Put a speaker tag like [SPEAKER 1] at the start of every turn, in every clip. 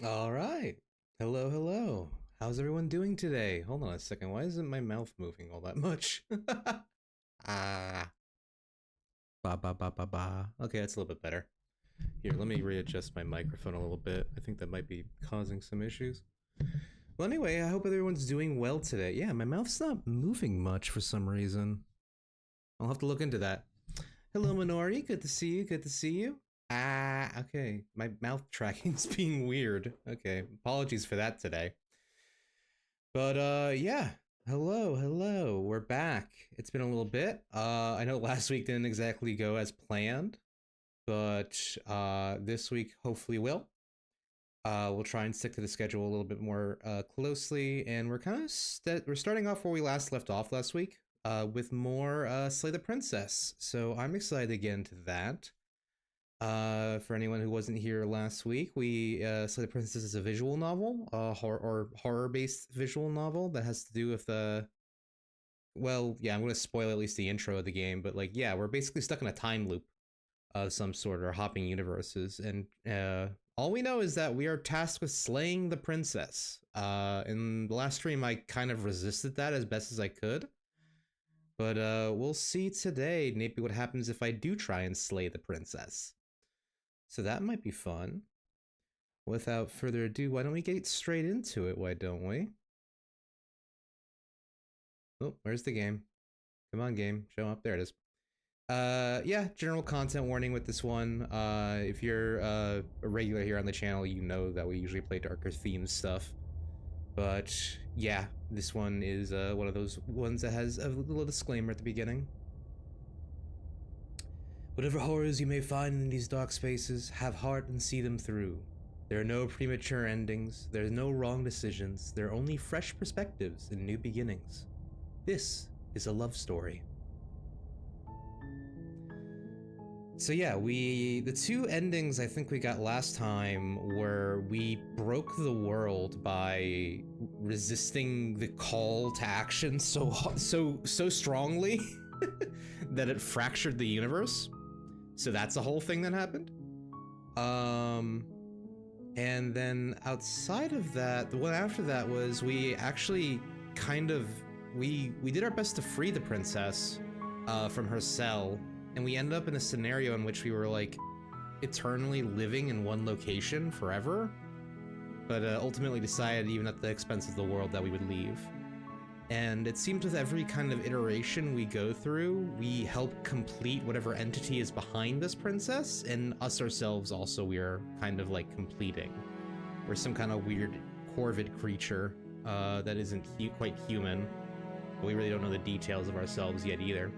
[SPEAKER 1] All right. Hello, hello. How's everyone doing today? Hold on a second. Why isn't my mouth moving all that much? Ah. Ba ba ba ba ba. Okay, that's a little bit better. Here, let me readjust my microphone a little bit. I think that might be causing some issues. Well, anyway, I hope everyone's doing well today. Yeah, my mouth's not moving much for some reason. I'll have to look into that. Hello, Minori. Good to see you. Good to see you. Ah, okay. My mouth tracking's being weird. Okay, apologies for that today. But yeah. Hello, hello. We're back. It's been a little bit. I know last week didn't exactly go as planned, but this week hopefully will. We'll try and stick to the schedule a little bit more closely, and we're kind of we're starting off where we last left off last week, with more Slay the Princess. So I'm excited to get into that. For anyone who wasn't here last week, we Slay the Princess is a visual novel, horror-based visual novel that has to do with the. Well, yeah, I'm going to spoil at least the intro of the game, but like, yeah, we're basically stuck in a time loop of some sort, or hopping universes, and all we know is that we are tasked with slaying the princess. In the last stream, I kind of resisted that as best as I could, but we'll see today maybe what happens if I do try and slay the princess. So that might be fun. Without further ado, why don't we get straight into it? Why don't we? Oh, where's the game? Come on, game, show up. There it is. Yeah, general content warning with this one. If you're a regular here on the channel, you know that we usually play darker themed stuff. But yeah, this one is one of those ones that has a little disclaimer at the beginning. Whatever horrors you may find in these dark spaces, have heart and see them through. There are no premature endings, there's no wrong decisions, there are only fresh perspectives and new beginnings. This is a love story. So yeah, the two endings I think we got last time were we broke the world by resisting the call to action so strongly that it fractured the universe. So that's a whole thing that happened. And then outside of that, the one after that was we actually kind of we did our best to free the princess from her cell, and we ended up in a scenario in which we were like eternally living in one location forever, but ultimately decided, even at the expense of the world, that we would leave. And it seems with every kind of iteration we go through, we help complete whatever entity is behind this princess, and us ourselves also, we are kind of like completing. We're some kind of weird corvid creature that isn't quite human, but we really don't know the details of ourselves yet either.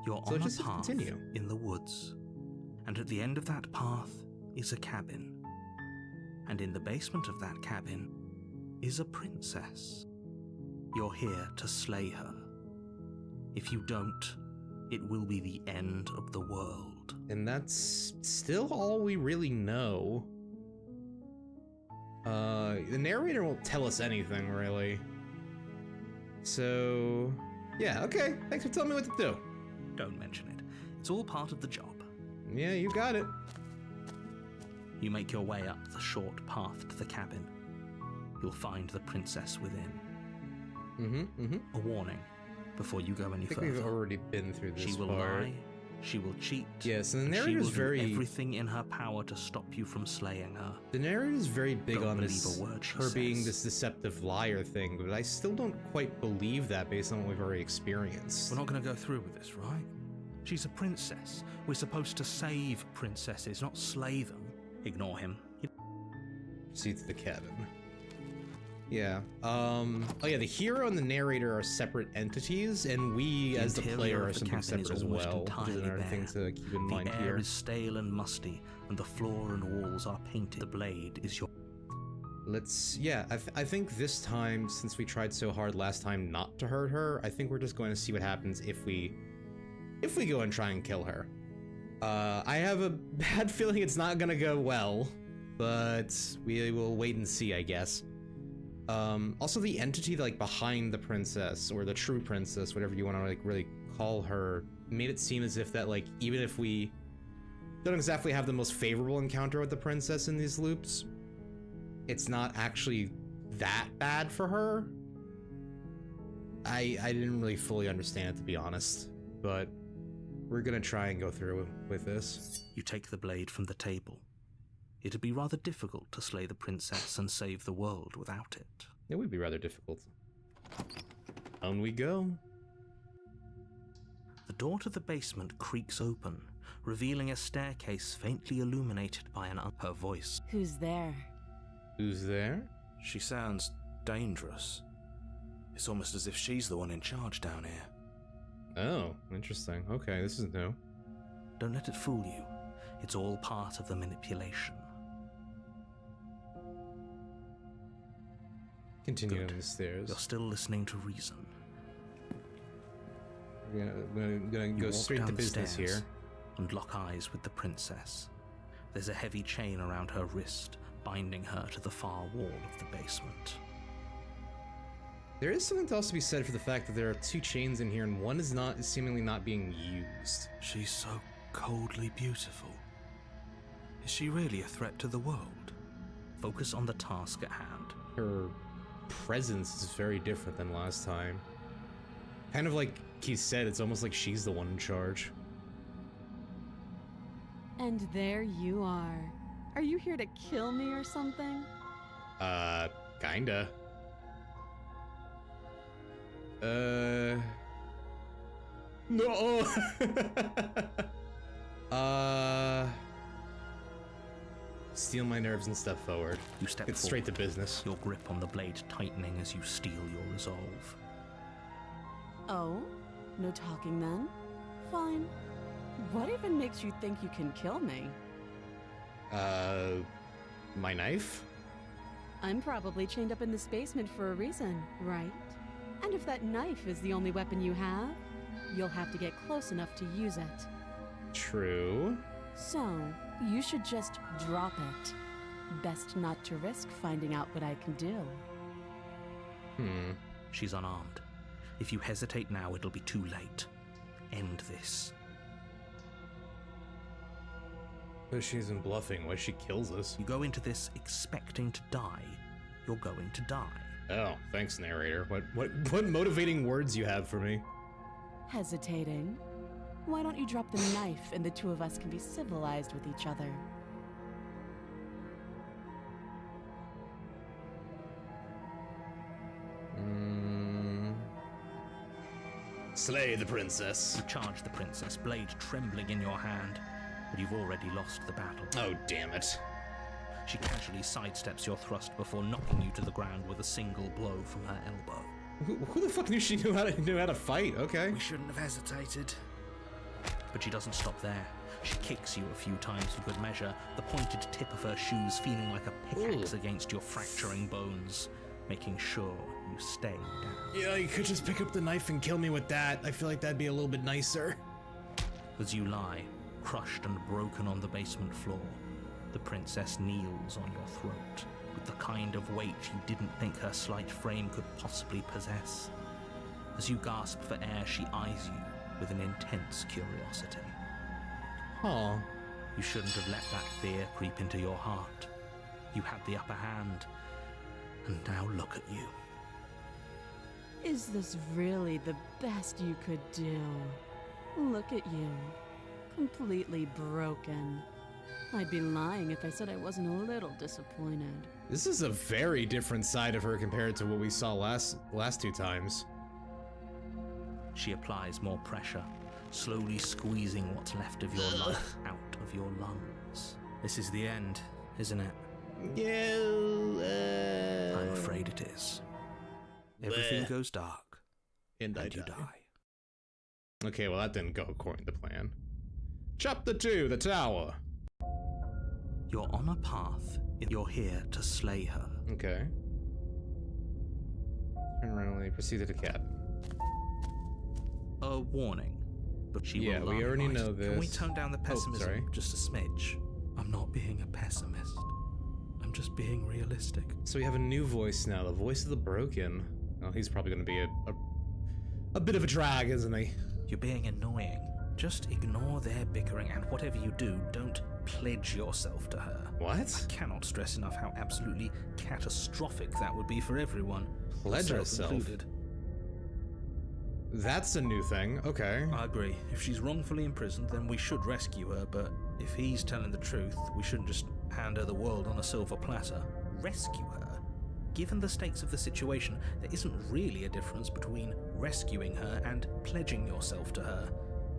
[SPEAKER 2] You're on a path in the woods, and at the end of that path is a cabin. And in the basement of that cabin is a princess. You're here to slay her. If you don't, it will be the end of the world.
[SPEAKER 1] And that's still all we really know. The narrator won't tell us anything, really. So, yeah, okay. Thanks for telling me what to do.
[SPEAKER 2] Don't mention it. It's all part of the job.
[SPEAKER 1] Yeah, you got it.
[SPEAKER 2] You make your way up the short path to the cabin. You'll find the princess within. A warning before you go any further.
[SPEAKER 1] I think we've already been through this.
[SPEAKER 2] She will lie, she will cheat.
[SPEAKER 1] Yes, and the narrator's very...
[SPEAKER 2] She will do everything in her power to stop you from slaying her.
[SPEAKER 1] The narrator's very big on this, her being this deceptive liar thing, but I still don't quite believe that based on what we've already experienced.
[SPEAKER 2] We're not going to go through with this, right? She's a princess. We're supposed to save princesses, not slay them. Ignore him.
[SPEAKER 1] Proceed to the cabin. Yeah. Oh yeah, the hero and the narrator are separate entities, and we, as the player, are something separate as well, which is another thing to keep in mind here.
[SPEAKER 2] The air is stale and musty, and the floor and walls are painted. The blade is your...
[SPEAKER 1] Yeah, I think this time, since we tried so hard last time not to hurt her, I think we're just going to see what happens if we go and try and kill her. I have a bad feeling it's not gonna go well, but we will wait and see, I guess. Also the entity like behind the princess, or the true princess, whatever you want to like really call her, made it seem as if that like even if we don't exactly have the most favorable encounter with the princess in these loops, it's not actually that bad for her. I didn't really fully understand it, to be honest, but we're gonna try and go through with this.
[SPEAKER 2] You take the blade from the table. It'd be rather difficult to slay the princess and save the world without it.
[SPEAKER 1] It would be rather difficult. On we go.
[SPEAKER 2] The door to the basement creaks open, revealing a staircase faintly illuminated by her voice.
[SPEAKER 3] Who's there?
[SPEAKER 1] Who's there?
[SPEAKER 4] She sounds dangerous. It's almost as if she's the one in charge down here.
[SPEAKER 1] Oh, interesting. Okay, this is new.
[SPEAKER 2] Don't let it fool you. It's all part of the manipulation.
[SPEAKER 1] Continue
[SPEAKER 2] Good.
[SPEAKER 1] on the stairs.
[SPEAKER 2] You're still listening to reason.
[SPEAKER 1] We're gonna go straight to business here.
[SPEAKER 2] And lock eyes with the princess. There's a heavy chain around her wrist, binding her to the far wall of the basement.
[SPEAKER 1] There is something to also be said for the fact that there are two chains in here and one is seemingly not being used.
[SPEAKER 4] She's so coldly beautiful. Is she really a threat to the world?
[SPEAKER 2] Focus on the task at hand.
[SPEAKER 1] Her presence is very different than last time. Kind of like Keith said, it's almost like she's the one in charge.
[SPEAKER 3] And there you are. Are you here to kill me or something?
[SPEAKER 1] Kinda. No. Steal my nerves and step forward.
[SPEAKER 2] You step
[SPEAKER 1] It's
[SPEAKER 2] forward,
[SPEAKER 1] straight to business.
[SPEAKER 2] your grip on the blade tightening as you steel your resolve.
[SPEAKER 3] Oh? No talking then? Fine. What even makes you think you can kill me?
[SPEAKER 1] My knife?
[SPEAKER 3] I'm probably chained up in this basement for a reason, right? And if that knife is the only weapon you have, you'll have to get close enough to use it.
[SPEAKER 1] True.
[SPEAKER 3] So, you should just drop it. Best not to risk finding out what I can do.
[SPEAKER 2] She's unarmed. If you hesitate now, it'll be too late. End this.
[SPEAKER 1] But she isn't bluffing. Why she kills us?
[SPEAKER 2] You go into this expecting to die, you're going to die.
[SPEAKER 1] Oh, thanks, narrator. What motivating words you have for me?
[SPEAKER 3] Hesitating? Why don't you drop the knife and the two of us can be civilized with each other?
[SPEAKER 1] Slay the princess.
[SPEAKER 2] You charge the princess, blade trembling in your hand, but you've already lost the battle.
[SPEAKER 1] Oh, damn it.
[SPEAKER 2] She casually sidesteps your thrust before knocking you to the ground with a single blow from her elbow.
[SPEAKER 1] Who the fuck knew she knew how to fight? Okay.
[SPEAKER 4] We shouldn't have hesitated.
[SPEAKER 2] But she doesn't stop there. She kicks you a few times for good measure, the pointed tip of her shoes feeling like a pickaxe against your fracturing bones, making sure you stay down.
[SPEAKER 1] Yeah, you could just pick up the knife and kill me with that. I feel like that'd be a little bit nicer.
[SPEAKER 2] As you lie, crushed and broken on the basement floor, the princess kneels on your throat, with the kind of weight you didn't think her slight frame could possibly possess. As you gasp for air, she eyes you with an intense curiosity.
[SPEAKER 1] Aw.
[SPEAKER 2] You shouldn't have let that fear creep into your heart. You had the upper hand, and now look at you.
[SPEAKER 3] Is this really the best you could do? Look at you. Completely broken. I'd be lying if I said I wasn't a little disappointed.
[SPEAKER 1] This is a very different side of her compared to what we saw last two times.
[SPEAKER 2] She applies more pressure, slowly squeezing what's left of your life out of your lungs. This is the end, isn't it?
[SPEAKER 1] Yeah.
[SPEAKER 2] I'm afraid it is. Everything goes dark,
[SPEAKER 1] And
[SPEAKER 2] you die.
[SPEAKER 1] Okay, well that didn't go according to plan. Chapter 2, the tower.
[SPEAKER 2] You're on a path. You're here to slay her.
[SPEAKER 1] Okay. Turn around and proceed to the cabin.
[SPEAKER 2] A warning, but she
[SPEAKER 1] Yeah,
[SPEAKER 2] will
[SPEAKER 1] we
[SPEAKER 2] lie.
[SPEAKER 1] already know this.
[SPEAKER 4] Can we tone down the pessimism
[SPEAKER 1] sorry.
[SPEAKER 4] just a smidge? I'm not being a pessimist. I'm just being realistic.
[SPEAKER 1] So we have a new voice now, the voice of the broken. Oh, he's probably going to be a bit of a drag, isn't he?
[SPEAKER 2] You're being annoying. Just ignore their bickering, and whatever you do, don't pledge yourself to her.
[SPEAKER 1] What?
[SPEAKER 2] Cannot stress enough how absolutely catastrophic that would be for everyone.
[SPEAKER 1] Pledge herself?
[SPEAKER 2] Included.
[SPEAKER 1] That's a new thing. Okay.
[SPEAKER 2] I agree. If she's wrongfully imprisoned, then we should rescue her, but if he's telling the truth, we shouldn't just hand her the world on a silver platter. Rescue her? Given the stakes of the situation, there isn't really a difference between rescuing her and pledging yourself to her.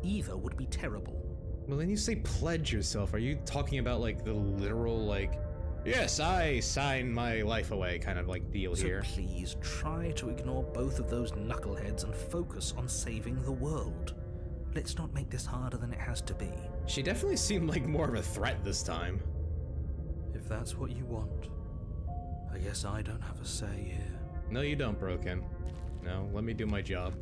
[SPEAKER 2] Either would be terrible.
[SPEAKER 1] Well, when you say pledge yourself, are you talking about like the literal like, yes, I sign my life away kind of like deal here?
[SPEAKER 2] So please try to ignore both of those knuckleheads and focus on saving the world. Let's not make this harder than it has to be.
[SPEAKER 1] She definitely seemed like more of a threat this time.
[SPEAKER 2] If that's what you want, I guess I don't have a say here.
[SPEAKER 1] No, you don't, Broken. No, let me do my job.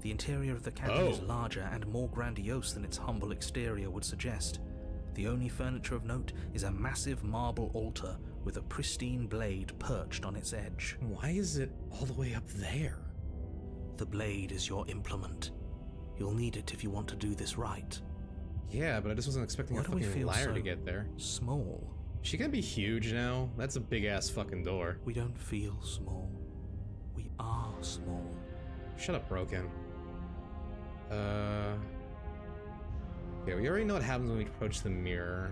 [SPEAKER 2] The interior of the cabin is larger and more grandiose than its humble exterior would suggest. The only furniture of note is a massive marble altar with a pristine blade perched on its edge.
[SPEAKER 1] Why is it all the way up there?
[SPEAKER 2] The blade is your implement. You'll need it if you want to do this right.
[SPEAKER 1] Yeah, but I just wasn't expecting
[SPEAKER 2] Why
[SPEAKER 1] a
[SPEAKER 2] do we
[SPEAKER 1] fucking
[SPEAKER 2] feel
[SPEAKER 1] liar
[SPEAKER 2] so
[SPEAKER 1] to get there.
[SPEAKER 2] Small.
[SPEAKER 1] She can be huge now. That's a big ass fucking door.
[SPEAKER 2] We don't feel small. We are small.
[SPEAKER 1] Shut up, Broken. Okay, we already know what happens when we approach the mirror.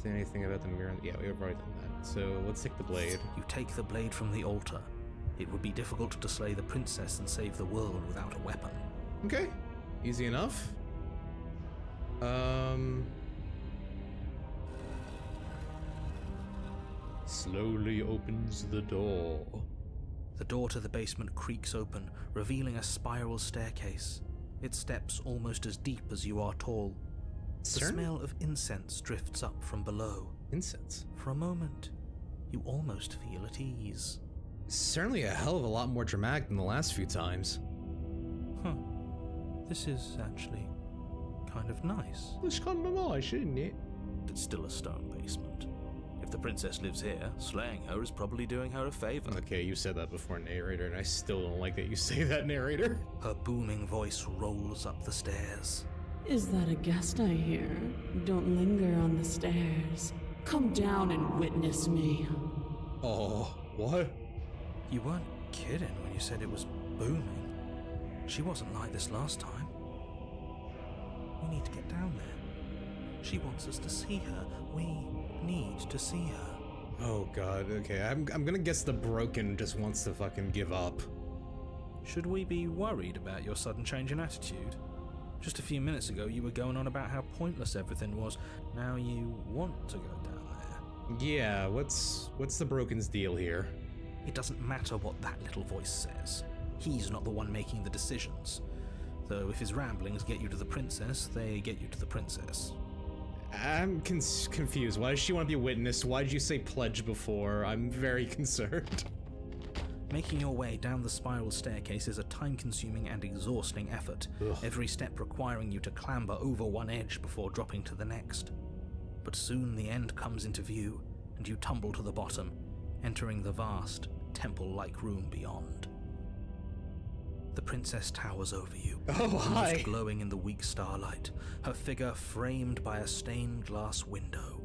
[SPEAKER 1] Say anything about the mirror? Yeah, we've already done that. So let's take the blade.
[SPEAKER 2] You take the blade from the altar. It would be difficult to slay the princess and save the world without a weapon.
[SPEAKER 1] Okay, easy enough. Slowly opens the door.
[SPEAKER 2] The door to the basement creaks open, revealing a spiral staircase. Its steps almost as deep as you are tall. The smell of incense drifts up from below.
[SPEAKER 1] Incense?
[SPEAKER 2] For a moment, you almost feel at ease.
[SPEAKER 1] Certainly a hell of a lot more dramatic than the last few times.
[SPEAKER 2] Huh. This is actually kind of nice.
[SPEAKER 1] It's kind of nice, isn't it?
[SPEAKER 2] It's still a stone basement. If the princess lives here, slaying her is probably doing her a favor.
[SPEAKER 1] Okay, you said that before, narrator, and I still don't like that you say that, narrator.
[SPEAKER 2] Her booming voice rolls up the stairs.
[SPEAKER 3] Is that a guest I hear? Don't linger on the stairs. Come down and witness me.
[SPEAKER 1] Oh, what?
[SPEAKER 2] You weren't kidding when you said it was booming. She wasn't like this last time. We need to get down there. She wants us to see her. We need to see her.
[SPEAKER 1] Oh god, okay, I'm gonna guess the Broken just wants to fucking give up.
[SPEAKER 2] Should we be worried about your sudden change in attitude? Just a few minutes ago you were going on about how pointless everything was. Now you want to go down there.
[SPEAKER 1] Yeah, what's the Broken's deal here?
[SPEAKER 2] It doesn't matter what that little voice says. He's not the one making the decisions. Though if his ramblings get you to the princess, they get you to the princess.
[SPEAKER 1] I'm confused. Why does she want to be a witness? Why did you say pledge before? I'm very concerned.
[SPEAKER 2] Making your way down the spiral staircase is a time-consuming and exhausting effort, every step requiring you to clamber over one edge before dropping to the next. But soon the end comes into view, and you tumble to the bottom, entering the vast, temple-like room beyond. The princess towers over you, almost glowing in the weak starlight, her figure framed by a stained glass window.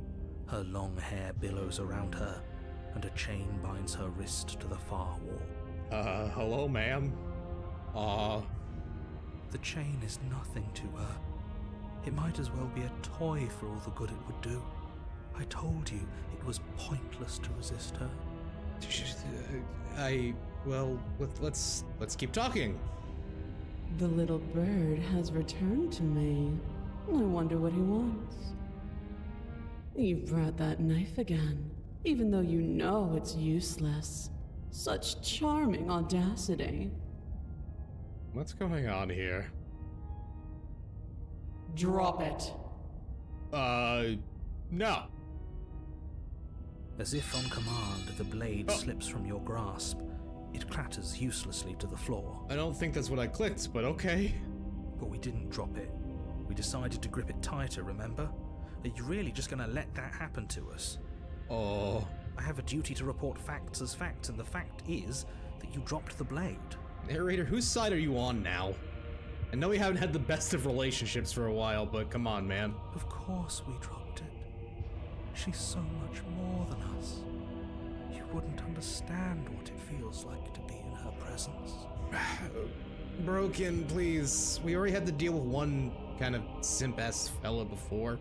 [SPEAKER 2] Her long hair billows around her, and a chain binds her wrist to the far wall.
[SPEAKER 1] Hello, ma'am.
[SPEAKER 2] The chain is nothing to her. It might as well be a toy for all the good it would do. I told you it was pointless to resist her.
[SPEAKER 1] Well, let's keep talking.
[SPEAKER 3] The little bird has returned to me. I wonder what he wants. You brought that knife again, even though you know it's useless. Such charming audacity.
[SPEAKER 1] What's going on here?
[SPEAKER 3] Drop it.
[SPEAKER 1] No.
[SPEAKER 2] As if on command, the blade slips from your grasp. It clatters uselessly to the floor.
[SPEAKER 1] I don't think that's what I clicked, but okay.
[SPEAKER 2] But we didn't drop it. We decided to grip it tighter, remember? Are you really just gonna let that happen to us?
[SPEAKER 1] Oh.
[SPEAKER 2] I have a duty to report facts as facts, and the fact is that you dropped the blade.
[SPEAKER 1] Narrator, whose side are you on now? I know we haven't had the best of relationships for a while, but come on, man.
[SPEAKER 2] Of course we dropped it. She's so much more than us. You wouldn't understand what it feels like to be in her presence.
[SPEAKER 1] Broken, please. We already had to deal with one kind of simp-ass fella before.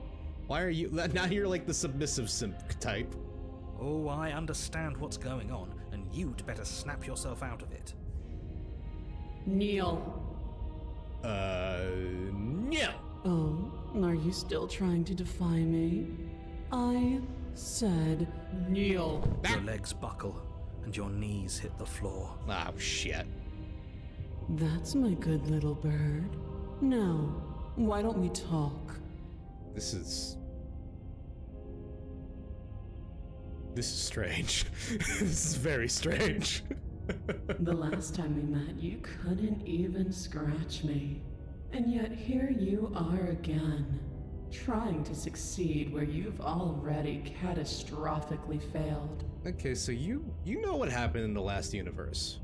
[SPEAKER 1] Why are you... Now you're like the submissive simp type.
[SPEAKER 2] Oh, I understand what's going on, and you'd better snap yourself out of it.
[SPEAKER 3] Kneel.
[SPEAKER 1] No.
[SPEAKER 3] Oh, are you still trying to defy me? I said kneel.
[SPEAKER 2] Your legs buckle, and your knees hit the floor.
[SPEAKER 1] Oh, shit.
[SPEAKER 3] That's my good little bird. Now, why don't we talk?
[SPEAKER 1] This is strange. This is very strange.
[SPEAKER 3] The last time we met, you couldn't even scratch me. And yet here you are again, trying to succeed where you've already catastrophically failed.
[SPEAKER 1] Okay, so you know what happened in the last universe.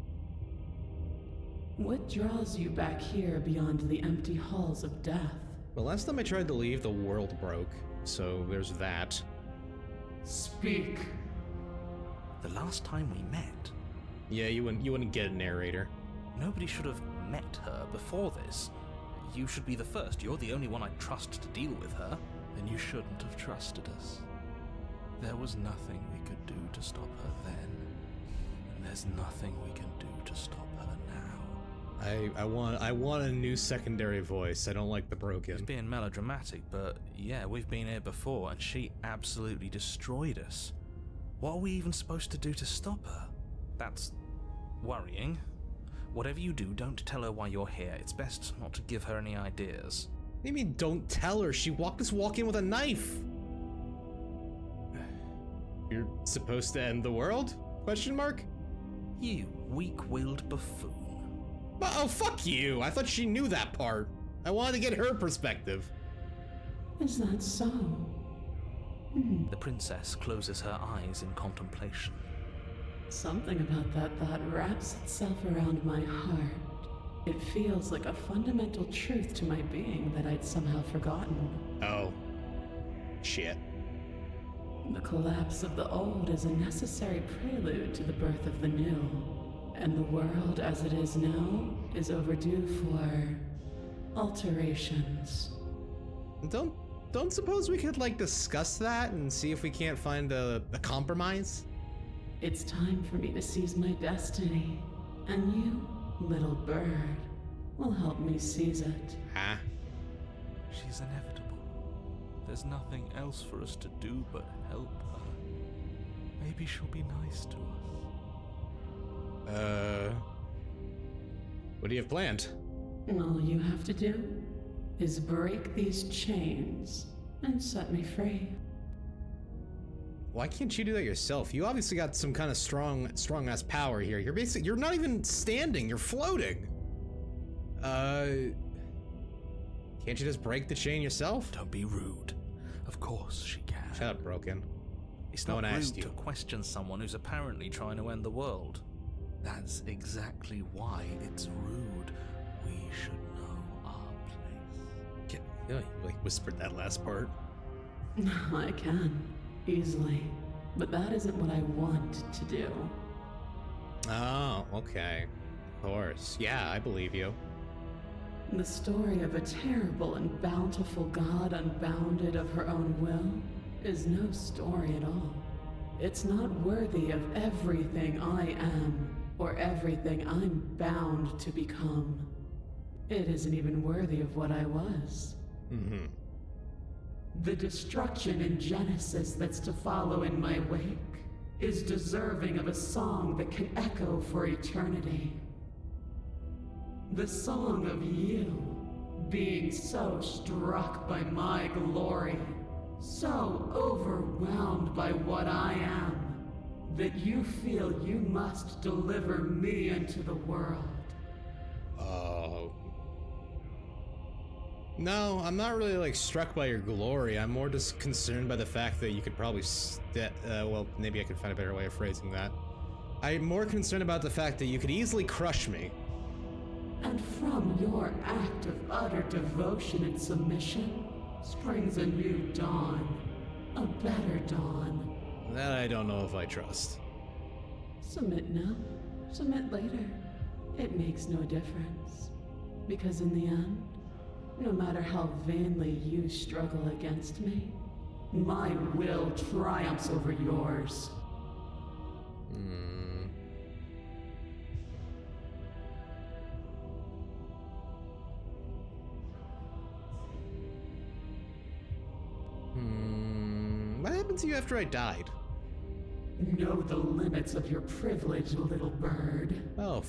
[SPEAKER 3] What draws you back here beyond the empty halls of death?
[SPEAKER 1] The last time I tried to leave, the world broke, so there's that.
[SPEAKER 3] Speak.
[SPEAKER 2] The last time we met,
[SPEAKER 1] Yeah, you wouldn't get a narrator.
[SPEAKER 2] nobody should have met her before this. You should be the first. You're the only one I'd trust to deal with her.
[SPEAKER 4] Then you shouldn't have trusted us. There was nothing we could do to stop her then. And there's nothing we can do to stop her now.
[SPEAKER 1] I want a new secondary voice. I don't like the broken.
[SPEAKER 2] It's being melodramatic, but yeah, we've been here before, and she absolutely destroyed us. What are we even supposed to do to stop her? That's worrying. Whatever you do, don't tell her why you're here. It's best not to give her any ideas.
[SPEAKER 1] What do you mean, don't tell her? She walk in with a knife. You're supposed to end the world? Question mark?
[SPEAKER 2] You weak-willed buffoon.
[SPEAKER 1] Oh, fuck you. I thought she knew that part. I wanted to get her perspective.
[SPEAKER 3] Is that so?
[SPEAKER 2] The princess closes her eyes in contemplation.
[SPEAKER 3] Something about that thought wraps itself around my heart. It feels like a fundamental truth to my being that I'd somehow forgotten.
[SPEAKER 1] Oh. Shit.
[SPEAKER 3] The collapse of the old is a necessary prelude to the birth of the new. And the world as it is now is overdue for alterations.
[SPEAKER 1] Don't suppose we could, like, discuss that and see if we can't find a compromise?
[SPEAKER 3] It's time for me to seize my destiny. And you, little bird, will help me seize it.
[SPEAKER 1] Huh?
[SPEAKER 4] She's inevitable. There's nothing else for us to do but help her. Maybe she'll be nice to us.
[SPEAKER 1] What do you have planned?
[SPEAKER 3] All you have to do is break these chains and set me free.
[SPEAKER 1] Why can't you do that yourself? You obviously got some kind of strong ass power here. You're not even standing, you're floating. Can't you just break the chain yourself?
[SPEAKER 2] Don't be rude. Of course she can.
[SPEAKER 1] Shut up, Broken.
[SPEAKER 2] It's
[SPEAKER 1] No
[SPEAKER 2] not
[SPEAKER 1] one
[SPEAKER 2] rude
[SPEAKER 1] asked you.
[SPEAKER 2] to question someone who's apparently trying to end the world.
[SPEAKER 4] That's exactly why it's rude. We should know our place.
[SPEAKER 1] You like whispered that last part.
[SPEAKER 3] I can, easily. But that isn't what I want to do.
[SPEAKER 1] Oh, okay. Of course. Yeah, I believe you.
[SPEAKER 3] The story of a terrible and bountiful god unbounded of her own will is no story at all. It's not worthy of everything I am or everything I'm bound to become. It isn't even worthy of what I was.
[SPEAKER 1] Mm-hmm.
[SPEAKER 3] The destruction in Genesis that's to follow in my wake is deserving of a song that can echo for eternity. The song of you, being so struck by my glory, so overwhelmed by what I am, that you feel you must deliver me into the world.
[SPEAKER 1] Oh. No, I'm not really like struck by your glory. I'm more just concerned by the fact that you could probably well, maybe I could find a better way of phrasing that. I'm more concerned about the fact that you could easily crush me.
[SPEAKER 3] And from your act of utter devotion and submission springs a new dawn. A better dawn.
[SPEAKER 1] That I don't know if I trust.
[SPEAKER 3] Submit now, submit later. It makes no difference. Because in the end, no matter how vainly you struggle against me, my will triumphs over yours.
[SPEAKER 1] What happened to you after I died?
[SPEAKER 3] Know the limits of your privilege, little bird.
[SPEAKER 1] Oh,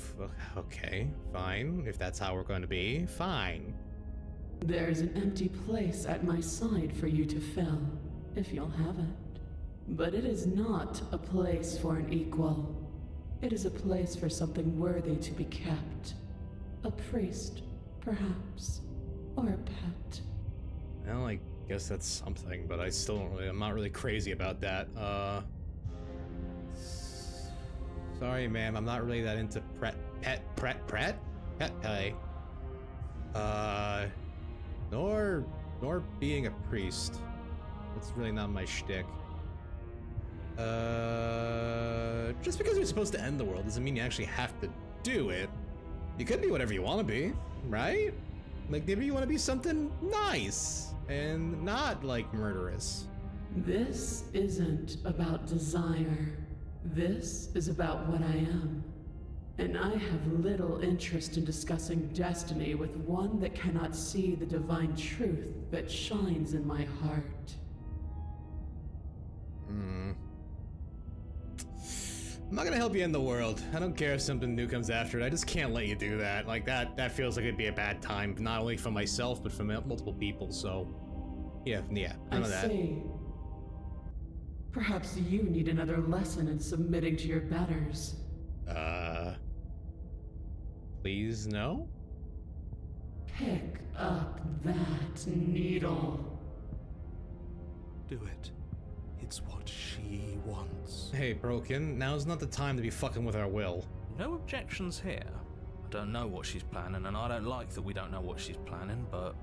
[SPEAKER 1] okay, fine. If that's how we're going to be, fine.
[SPEAKER 3] There's an empty place at my side for you to fill, if you'll have it. But it is not a place for an equal. It is a place for something worthy to be kept. A priest, perhaps. Or a pet.
[SPEAKER 1] Well, I guess that's something, but I still don't really, I'm not really crazy about that. Sorry, ma'am, I'm not really that into pet play. Nor being a priest. That's really not my shtick. Just because you're supposed to end the world doesn't mean you actually have to do it. You could be whatever you want to be, right? Like, maybe you want to be something nice and not, like, murderous.
[SPEAKER 3] This isn't about desire. This is about what I am. And I have little interest in discussing destiny with one that cannot see the divine truth that shines in my heart.
[SPEAKER 1] I'm not gonna help you end the world. I don't care if something new comes after it. I just can't let you do that. Like, that feels like it'd be a bad time, not only for myself, but for multiple people, so... Yeah, none of that.
[SPEAKER 3] I see. Perhaps you need another lesson in submitting to your betters.
[SPEAKER 1] Please, no?
[SPEAKER 3] Pick up that needle.
[SPEAKER 2] Do it. It's what she wants.
[SPEAKER 1] Hey, Broken, now's not the time to be fucking with our will.
[SPEAKER 2] No objections here. I don't know what she's planning, and I don't like that we don't know what she's planning, but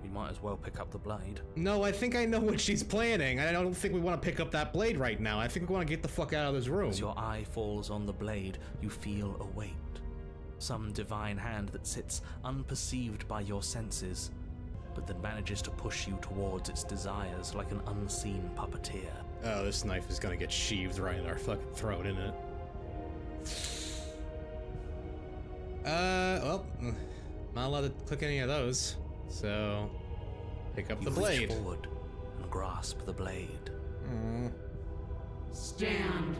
[SPEAKER 2] we might as well pick up the blade.
[SPEAKER 1] No, I think I know what she's planning. I don't think we want to pick up that blade right now. I think we want to get the fuck out of this room.
[SPEAKER 2] As your eye falls on the blade, you feel a weight. Some divine hand that sits unperceived by your senses, but that manages to push you towards its desires like an unseen puppeteer.
[SPEAKER 1] Oh, this knife is gonna get sheathed right in our fucking throat, isn't it? Well, not allowed to click any of those, so pick up the blade.
[SPEAKER 2] Reach forward and grasp the blade.
[SPEAKER 3] Stand.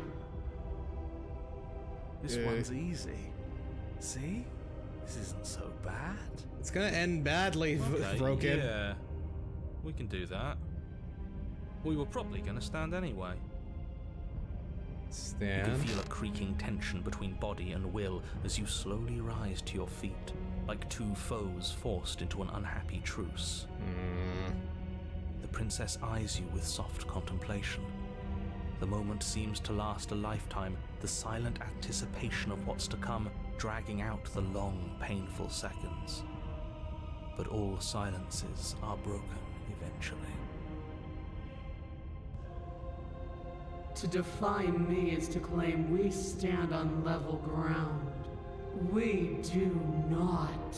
[SPEAKER 2] This one's easy. See? This isn't so bad.
[SPEAKER 1] It's gonna end badly,
[SPEAKER 2] Okay,
[SPEAKER 1] Broken.
[SPEAKER 2] Yeah, we can do that. We were probably going to stand anyway.
[SPEAKER 1] Stand.
[SPEAKER 2] You can feel a creaking tension between body and will as you slowly rise to your feet, like two foes forced into an unhappy truce. The princess eyes you with soft contemplation. The moment seems to last a lifetime, the silent anticipation of what's to come dragging out the long, painful seconds. But all silences are broken eventually.
[SPEAKER 3] To define me is to claim we stand on level ground. We do not.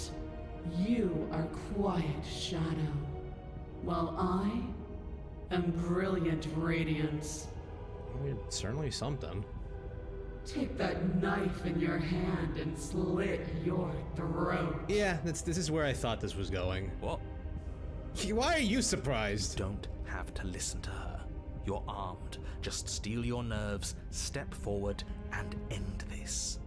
[SPEAKER 3] You are quiet shadow, while I am brilliant radiance.
[SPEAKER 1] Certainly something.
[SPEAKER 3] Take that knife in your hand and slit your throat.
[SPEAKER 1] Yeah, this is where I thought this was going.
[SPEAKER 2] What?
[SPEAKER 1] Why are you surprised?
[SPEAKER 2] Don't have to listen to her. You're armed. Just steel your nerves, step forward, and end this.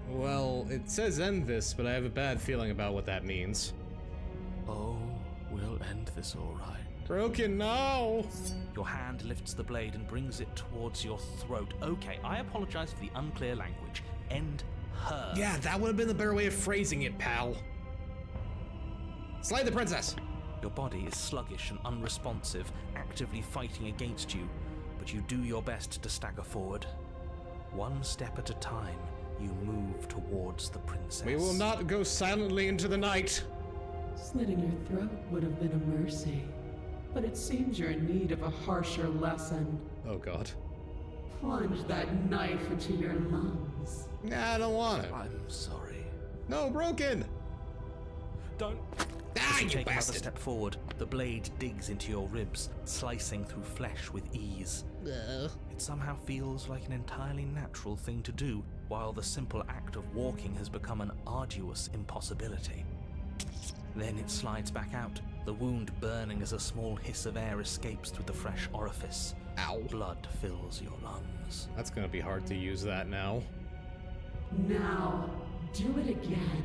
[SPEAKER 1] Well, it says end this, but I have a bad feeling about what that means.
[SPEAKER 2] Oh, we'll end this all right.
[SPEAKER 1] Broken, no!
[SPEAKER 2] Your hand lifts the blade and brings it towards your throat. Okay, I apologize for the unclear language. End her.
[SPEAKER 1] Yeah, that would have been the better way of phrasing it, pal. Slay the princess!
[SPEAKER 2] Your body is sluggish and unresponsive, actively fighting against you, but you do your best to stagger forward. One step at a time, you move towards the princess.
[SPEAKER 1] We will not go silently into the night.
[SPEAKER 5] Slitting your throat would have been a mercy, but it seems you're in need of a harsher lesson.
[SPEAKER 1] Oh god.
[SPEAKER 5] Plunge that knife into your lungs.
[SPEAKER 1] Nah, I don't want it.
[SPEAKER 4] I'm sorry.
[SPEAKER 1] No, broken!
[SPEAKER 2] Don't.
[SPEAKER 1] Ah,
[SPEAKER 2] As you
[SPEAKER 1] you
[SPEAKER 2] take another
[SPEAKER 1] bastard!
[SPEAKER 2] step forward, the blade digs into your ribs, slicing through flesh with ease. It somehow feels like an entirely natural thing to do, while the simple act of walking has become an arduous impossibility. Then it slides back out, the wound burning as a small hiss of air escapes through the fresh orifice.
[SPEAKER 1] Ow.
[SPEAKER 2] Blood fills your lungs.
[SPEAKER 1] That's gonna be hard to use that now.
[SPEAKER 5] Now, do it again.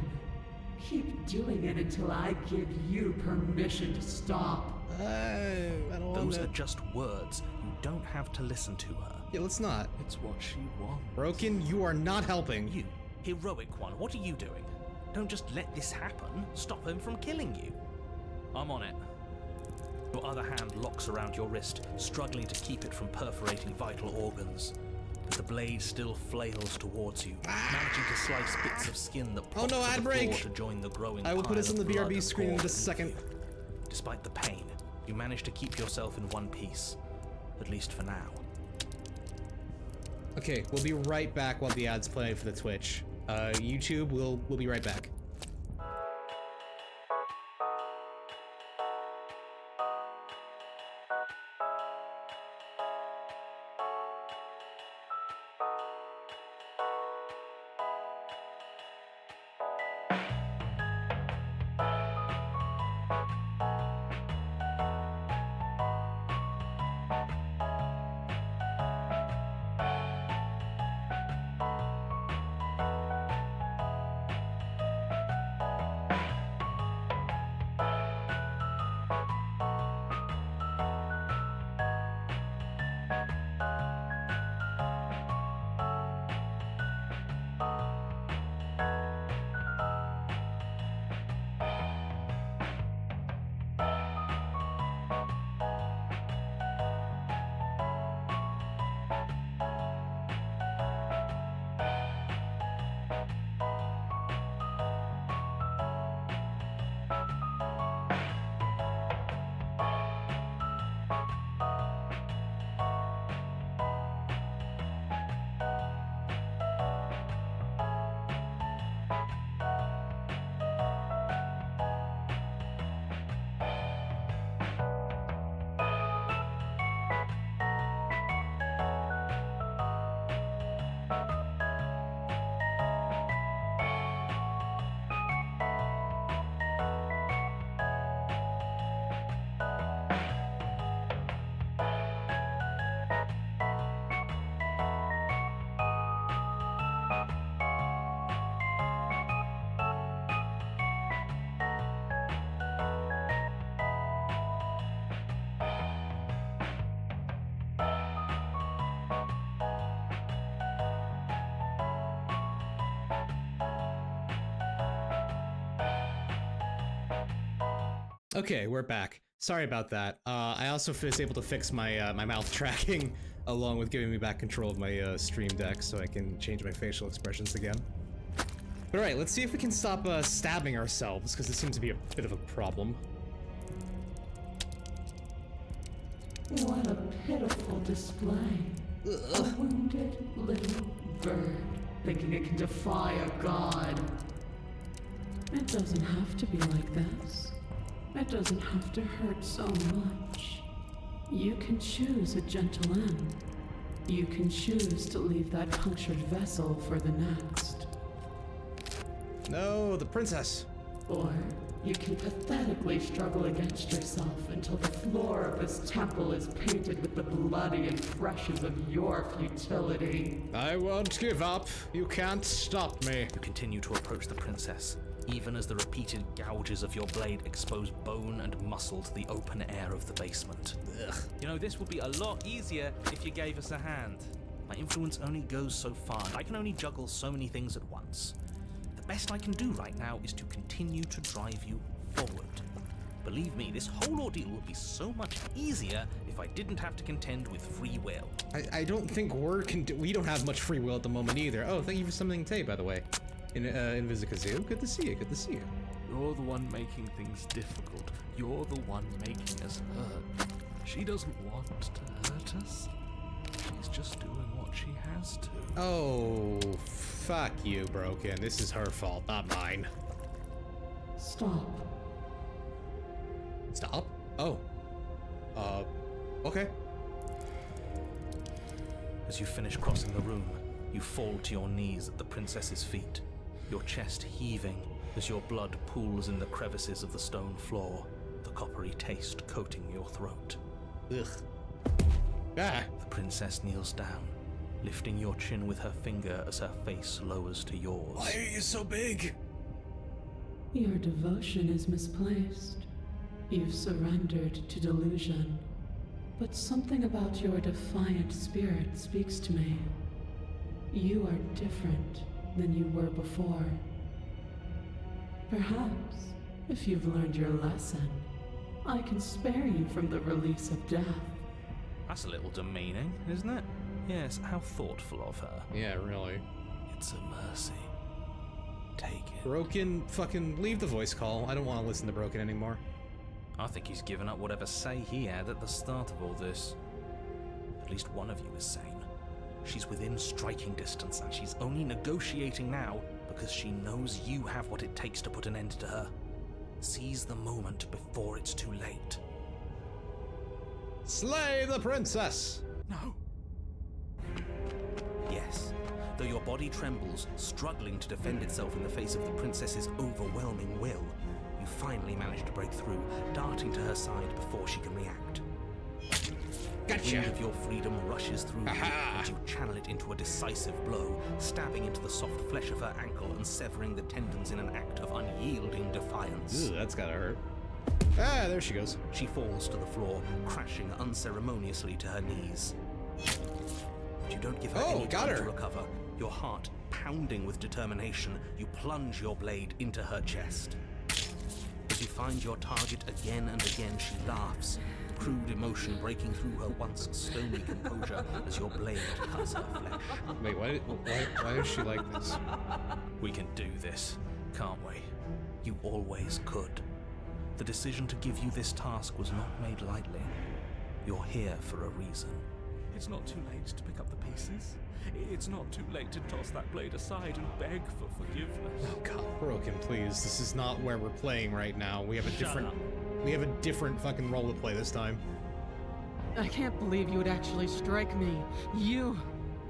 [SPEAKER 5] Keep doing it until I give you permission to stop.
[SPEAKER 1] I don't want
[SPEAKER 2] Those
[SPEAKER 1] to.
[SPEAKER 2] are just words. You don't have to listen to her.
[SPEAKER 1] Yeah, let's not.
[SPEAKER 4] It's what she wants.
[SPEAKER 1] Broken, you are not helping.
[SPEAKER 2] You, heroic one, what are you doing? Don't just let this happen. Stop him from killing you. I'm on it. Your other hand locks around your wrist, struggling to keep it from perforating vital organs. But the blade still flails towards you, managing to slice bits of skin that pop
[SPEAKER 1] Oh no,
[SPEAKER 2] to
[SPEAKER 1] ad
[SPEAKER 2] the
[SPEAKER 1] break!
[SPEAKER 2] floor to join the growing
[SPEAKER 1] I will put
[SPEAKER 2] pile
[SPEAKER 1] this on the
[SPEAKER 2] of blood
[SPEAKER 1] BRB
[SPEAKER 2] and
[SPEAKER 1] screen in
[SPEAKER 2] gore
[SPEAKER 1] just a
[SPEAKER 2] beneath
[SPEAKER 1] second.
[SPEAKER 2] you. Despite the pain, you manage to keep yourself in one piece, at least for now.
[SPEAKER 1] Okay, we'll be right back while the ads play for the Twitch. YouTube, we'll be right back. Okay, we're back. Sorry about that. I also was able to fix my my mouth tracking, along with giving me back control of my stream deck, so I can change my facial expressions again. But alright, let's see if we can stop stabbing ourselves, because this seems to be a bit of a problem.
[SPEAKER 5] What a pitiful display. A wounded little bird, thinking it can defy a god. It doesn't have to be like this. It doesn't have to hurt so much. You can choose a gentle end. You can choose to leave that punctured vessel for the next.
[SPEAKER 1] No, the princess!
[SPEAKER 5] Or you can pathetically struggle against yourself until the floor of this temple is painted with the bloody impressions of your futility.
[SPEAKER 1] I won't give up. You can't stop me.
[SPEAKER 2] You continue to approach the princess, even as the repeated gouges of your blade expose bone and muscle to the open air of the basement.
[SPEAKER 1] Ugh.
[SPEAKER 2] You know, this would be a lot easier if you gave us a hand. My influence only goes so far, and I can only juggle so many things at once. The best I can do right now is to continue to drive you forward. Believe me, this whole ordeal would be so much easier if I didn't have to contend with free will.
[SPEAKER 1] I don't think we don't have much free will at the moment either. Oh, thank you for summoning Tay, by the way. In Vizikazoo. Good to see you, good to see you.
[SPEAKER 4] You're the one making things difficult. You're the one making us hurt. She doesn't want to hurt us. She's just doing what she has to.
[SPEAKER 1] Oh, fuck you, Broken. This is her fault, not mine.
[SPEAKER 5] Stop.
[SPEAKER 1] Stop? Oh. Okay.
[SPEAKER 2] As you finish crossing the room, you fall to your knees at the princess's feet, your chest heaving as your blood pools in the crevices of the stone floor, the coppery taste coating your throat.
[SPEAKER 1] Ugh. Ah.
[SPEAKER 2] The princess kneels down, lifting your chin with her finger as her face lowers to yours.
[SPEAKER 1] Why are you so big?
[SPEAKER 5] Your devotion is misplaced. You've surrendered to delusion. But something about your defiant spirit speaks to me. You are different than you were before. Perhaps, if you've learned your lesson, I can spare you from the release of death.
[SPEAKER 2] That's a little demeaning, isn't it? Yes, how thoughtful of her.
[SPEAKER 1] Yeah, really.
[SPEAKER 2] It's a mercy. Take it.
[SPEAKER 1] Broken, fucking leave the voice call. I don't want to listen to Broken anymore.
[SPEAKER 2] I think he's given up whatever say he had at the start of all this. At least one of you is sane. She's within striking distance, and she's only negotiating now because she knows you have what it takes to put an end to her. Seize the moment before it's too late.
[SPEAKER 1] Slay the princess!
[SPEAKER 4] No.
[SPEAKER 2] Yes. Though your body trembles, struggling to defend itself in the face of the princess's overwhelming will, you finally manage to break through, darting to her side before she can react.
[SPEAKER 1] Gotcha!
[SPEAKER 2] The wind of your freedom rushes through you,
[SPEAKER 1] Aha!
[SPEAKER 2] and you channel it into a decisive blow, stabbing into the soft flesh of her ankle and severing the tendons in an act of unyielding defiance.
[SPEAKER 1] Ooh, that's gotta hurt. Ah, there she goes.
[SPEAKER 2] She falls to the floor, crashing unceremoniously to her knees. But you don't give her any
[SPEAKER 1] got
[SPEAKER 2] time to
[SPEAKER 1] her.
[SPEAKER 2] recover. Your heart pounding with determination, you plunge your blade into her chest. As you find your target again and again, she laughs, crude emotion breaking through her once stony composure as your blade cuts her flesh.
[SPEAKER 1] Wait, why is she like this?
[SPEAKER 2] We can do this, can't we? You always could. The decision to give you this task was not made lightly. You're here for a reason.
[SPEAKER 4] It's not too late to pick up the pieces. It's not too late to toss that blade aside and beg for forgiveness.
[SPEAKER 1] Oh god, Broken, please. This is not where we're playing right now. We have a different fucking role to play this time.
[SPEAKER 3] I can't believe you would actually strike me. You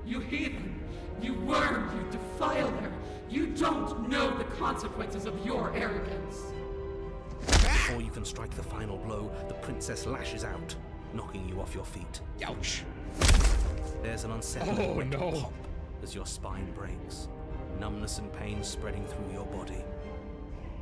[SPEAKER 5] heathen! You worm! You defiler! You don't know the consequences of your arrogance!
[SPEAKER 2] Before you can strike the final blow, the princess lashes out, knocking you off your feet.
[SPEAKER 1] Ouch!
[SPEAKER 2] There's an unsettling wet
[SPEAKER 1] no.
[SPEAKER 2] pop as your spine breaks, numbness and pain spreading through your body.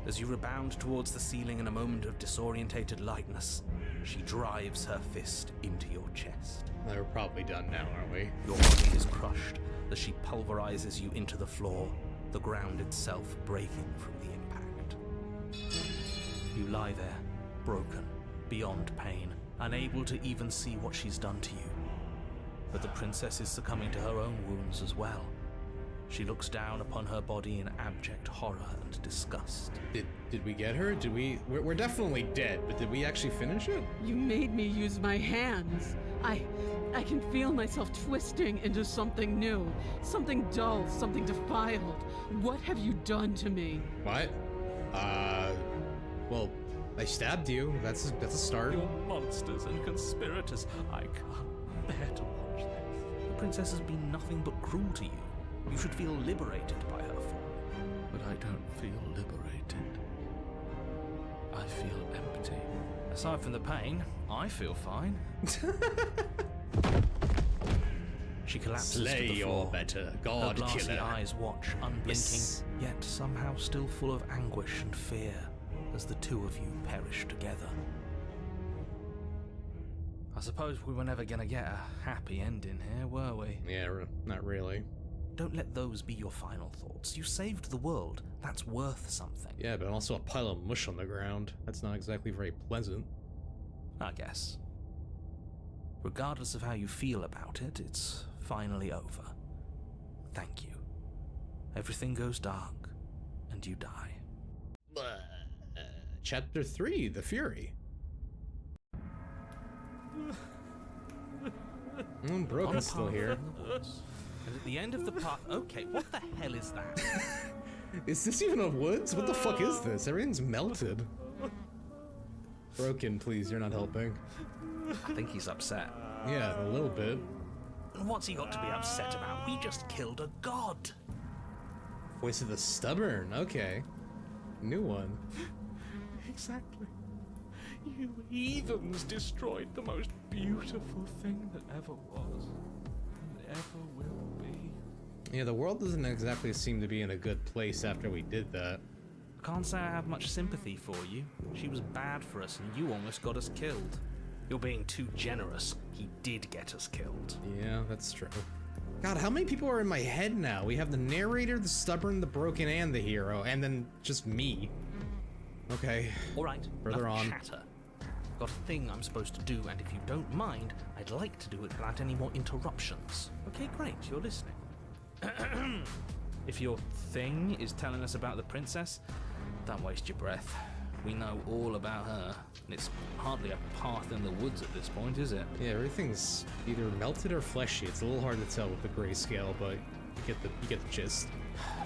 [SPEAKER 2] As you rebound towards the ceiling in a moment of disorientated lightness, she drives her fist into your chest.
[SPEAKER 1] We're probably done now, aren't we?
[SPEAKER 2] Your body is crushed as she pulverizes you into the floor, the ground itself breaking from the impact. You lie there, broken, beyond pain, unable to even see what she's done to you. But the princess is succumbing to her own wounds as well. She looks down upon her body in abject horror and disgust.
[SPEAKER 1] Did we get her? We're definitely dead, but did we actually finish it?
[SPEAKER 3] You made me use my hands. I can feel myself twisting into something new, something dull, something defiled. What have you done to me?
[SPEAKER 1] What? Well, I stabbed you. That's a start.
[SPEAKER 4] You're monsters and conspirators. I can't bear to watch this.
[SPEAKER 2] The princess has been nothing but cruel to you. You should feel liberated by her fall.
[SPEAKER 4] But I don't feel liberated. I feel empty.
[SPEAKER 2] Aside from the pain, I feel fine. She collapses
[SPEAKER 1] Slay
[SPEAKER 2] to the floor.
[SPEAKER 1] or better,
[SPEAKER 2] Her
[SPEAKER 1] God
[SPEAKER 2] glassy
[SPEAKER 1] killer.
[SPEAKER 2] eyes watch, unblinking,
[SPEAKER 1] Yes.
[SPEAKER 2] yet somehow still full of anguish and fear, as the two of you perish together. I suppose we were never gonna get a happy ending here, were we?
[SPEAKER 1] Yeah, not really.
[SPEAKER 2] Don't let those be your final thoughts. You saved the world. That's worth something.
[SPEAKER 1] Yeah, but also a pile of mush on the ground. That's not exactly very pleasant.
[SPEAKER 2] I guess. Regardless of how you feel about it, it's finally over. Thank you. Everything goes dark, and you die.
[SPEAKER 1] Chapter 3, The Fury. Broken's still here.
[SPEAKER 2] And at the end of the path... Okay, what the hell is that?
[SPEAKER 1] Is this even a woods? What the fuck is this? Everything's melted. Broken, please, you're not helping.
[SPEAKER 2] I think he's upset.
[SPEAKER 1] Yeah, a little bit.
[SPEAKER 2] What's he got to be upset about? We just killed a god.
[SPEAKER 1] Voice of the Stubborn, okay. New one.
[SPEAKER 4] Exactly. You heathens destroyed the most beautiful thing that ever was, and ever will be.
[SPEAKER 1] Yeah, the world doesn't exactly seem to be in a good place after we did that.
[SPEAKER 2] I can't say I have much sympathy for you. She was bad for us and you almost got us killed. You're being too generous. He did get us killed.
[SPEAKER 1] Yeah, that's true. God, how many people are in my head now? We have the narrator, the stubborn, the broken, and the hero, and then just me. Okay.
[SPEAKER 2] All right,
[SPEAKER 1] further on.
[SPEAKER 2] Chatter. Got a thing I'm supposed to do, and if you don't mind, I'd like to do it without any more interruptions. Okay, great, you're listening. If your thing is telling us about the princess, don't waste your breath. We know all about her, and it's hardly a path in the woods at this point, is it?
[SPEAKER 1] Yeah, everything's either melted or fleshy. It's a little hard to tell with the grayscale, but you get the gist.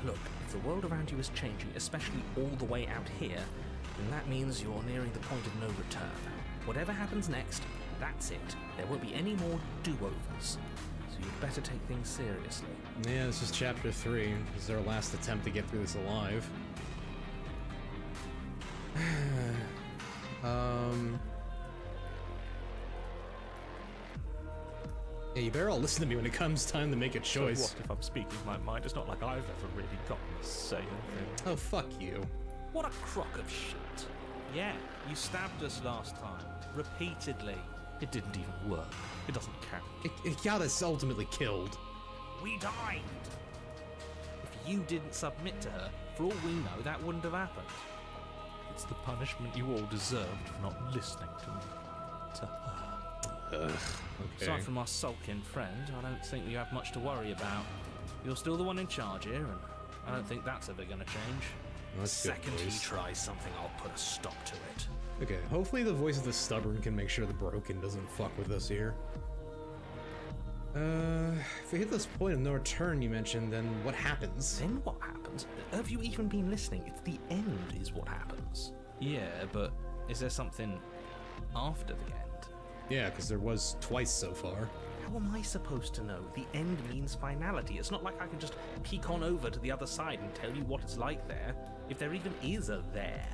[SPEAKER 2] Look, if the world around you is changing, especially all the way out here, then that means you're nearing the point of no return. Whatever happens next, that's it. There won't be any more do-overs. So you'd better take things seriously.
[SPEAKER 1] Yeah, this is chapter 3. This is our last attempt to get through this alive. Yeah, you better all listen to me when it comes time to make a choice.
[SPEAKER 4] So what if I'm speaking my mind? It's not like I've ever really gotten to say anything.
[SPEAKER 1] Oh, fuck you.
[SPEAKER 2] What a crock of shit. Yeah, you stabbed us last time. Repeatedly.
[SPEAKER 4] It didn't even work. It doesn't count.
[SPEAKER 1] It got us ultimately killed.
[SPEAKER 2] We died. If you didn't submit to her, for all we know, that wouldn't have happened.
[SPEAKER 4] It's the punishment you all deserved for not listening to me. To her.
[SPEAKER 1] Okay.
[SPEAKER 2] Aside from our sulking friend, I don't think we have much to worry about. You're still the one in charge here, and I don't think that's ever gonna change.
[SPEAKER 1] The
[SPEAKER 2] second he tries something, I'll put a stop to it.
[SPEAKER 1] Okay, hopefully the voice of the stubborn can make sure the broken doesn't fuck with us here. If we hit this point of no return you mentioned, then what happens?
[SPEAKER 2] Then what happens? Have you even been listening? It's the end is what happens. Yeah, but is there something after the end?
[SPEAKER 1] Yeah, because there was twice so far.
[SPEAKER 2] How am I supposed to know? The end means finality. It's not like I can just peek on over to the other side and tell you what it's like there, if there even is a there.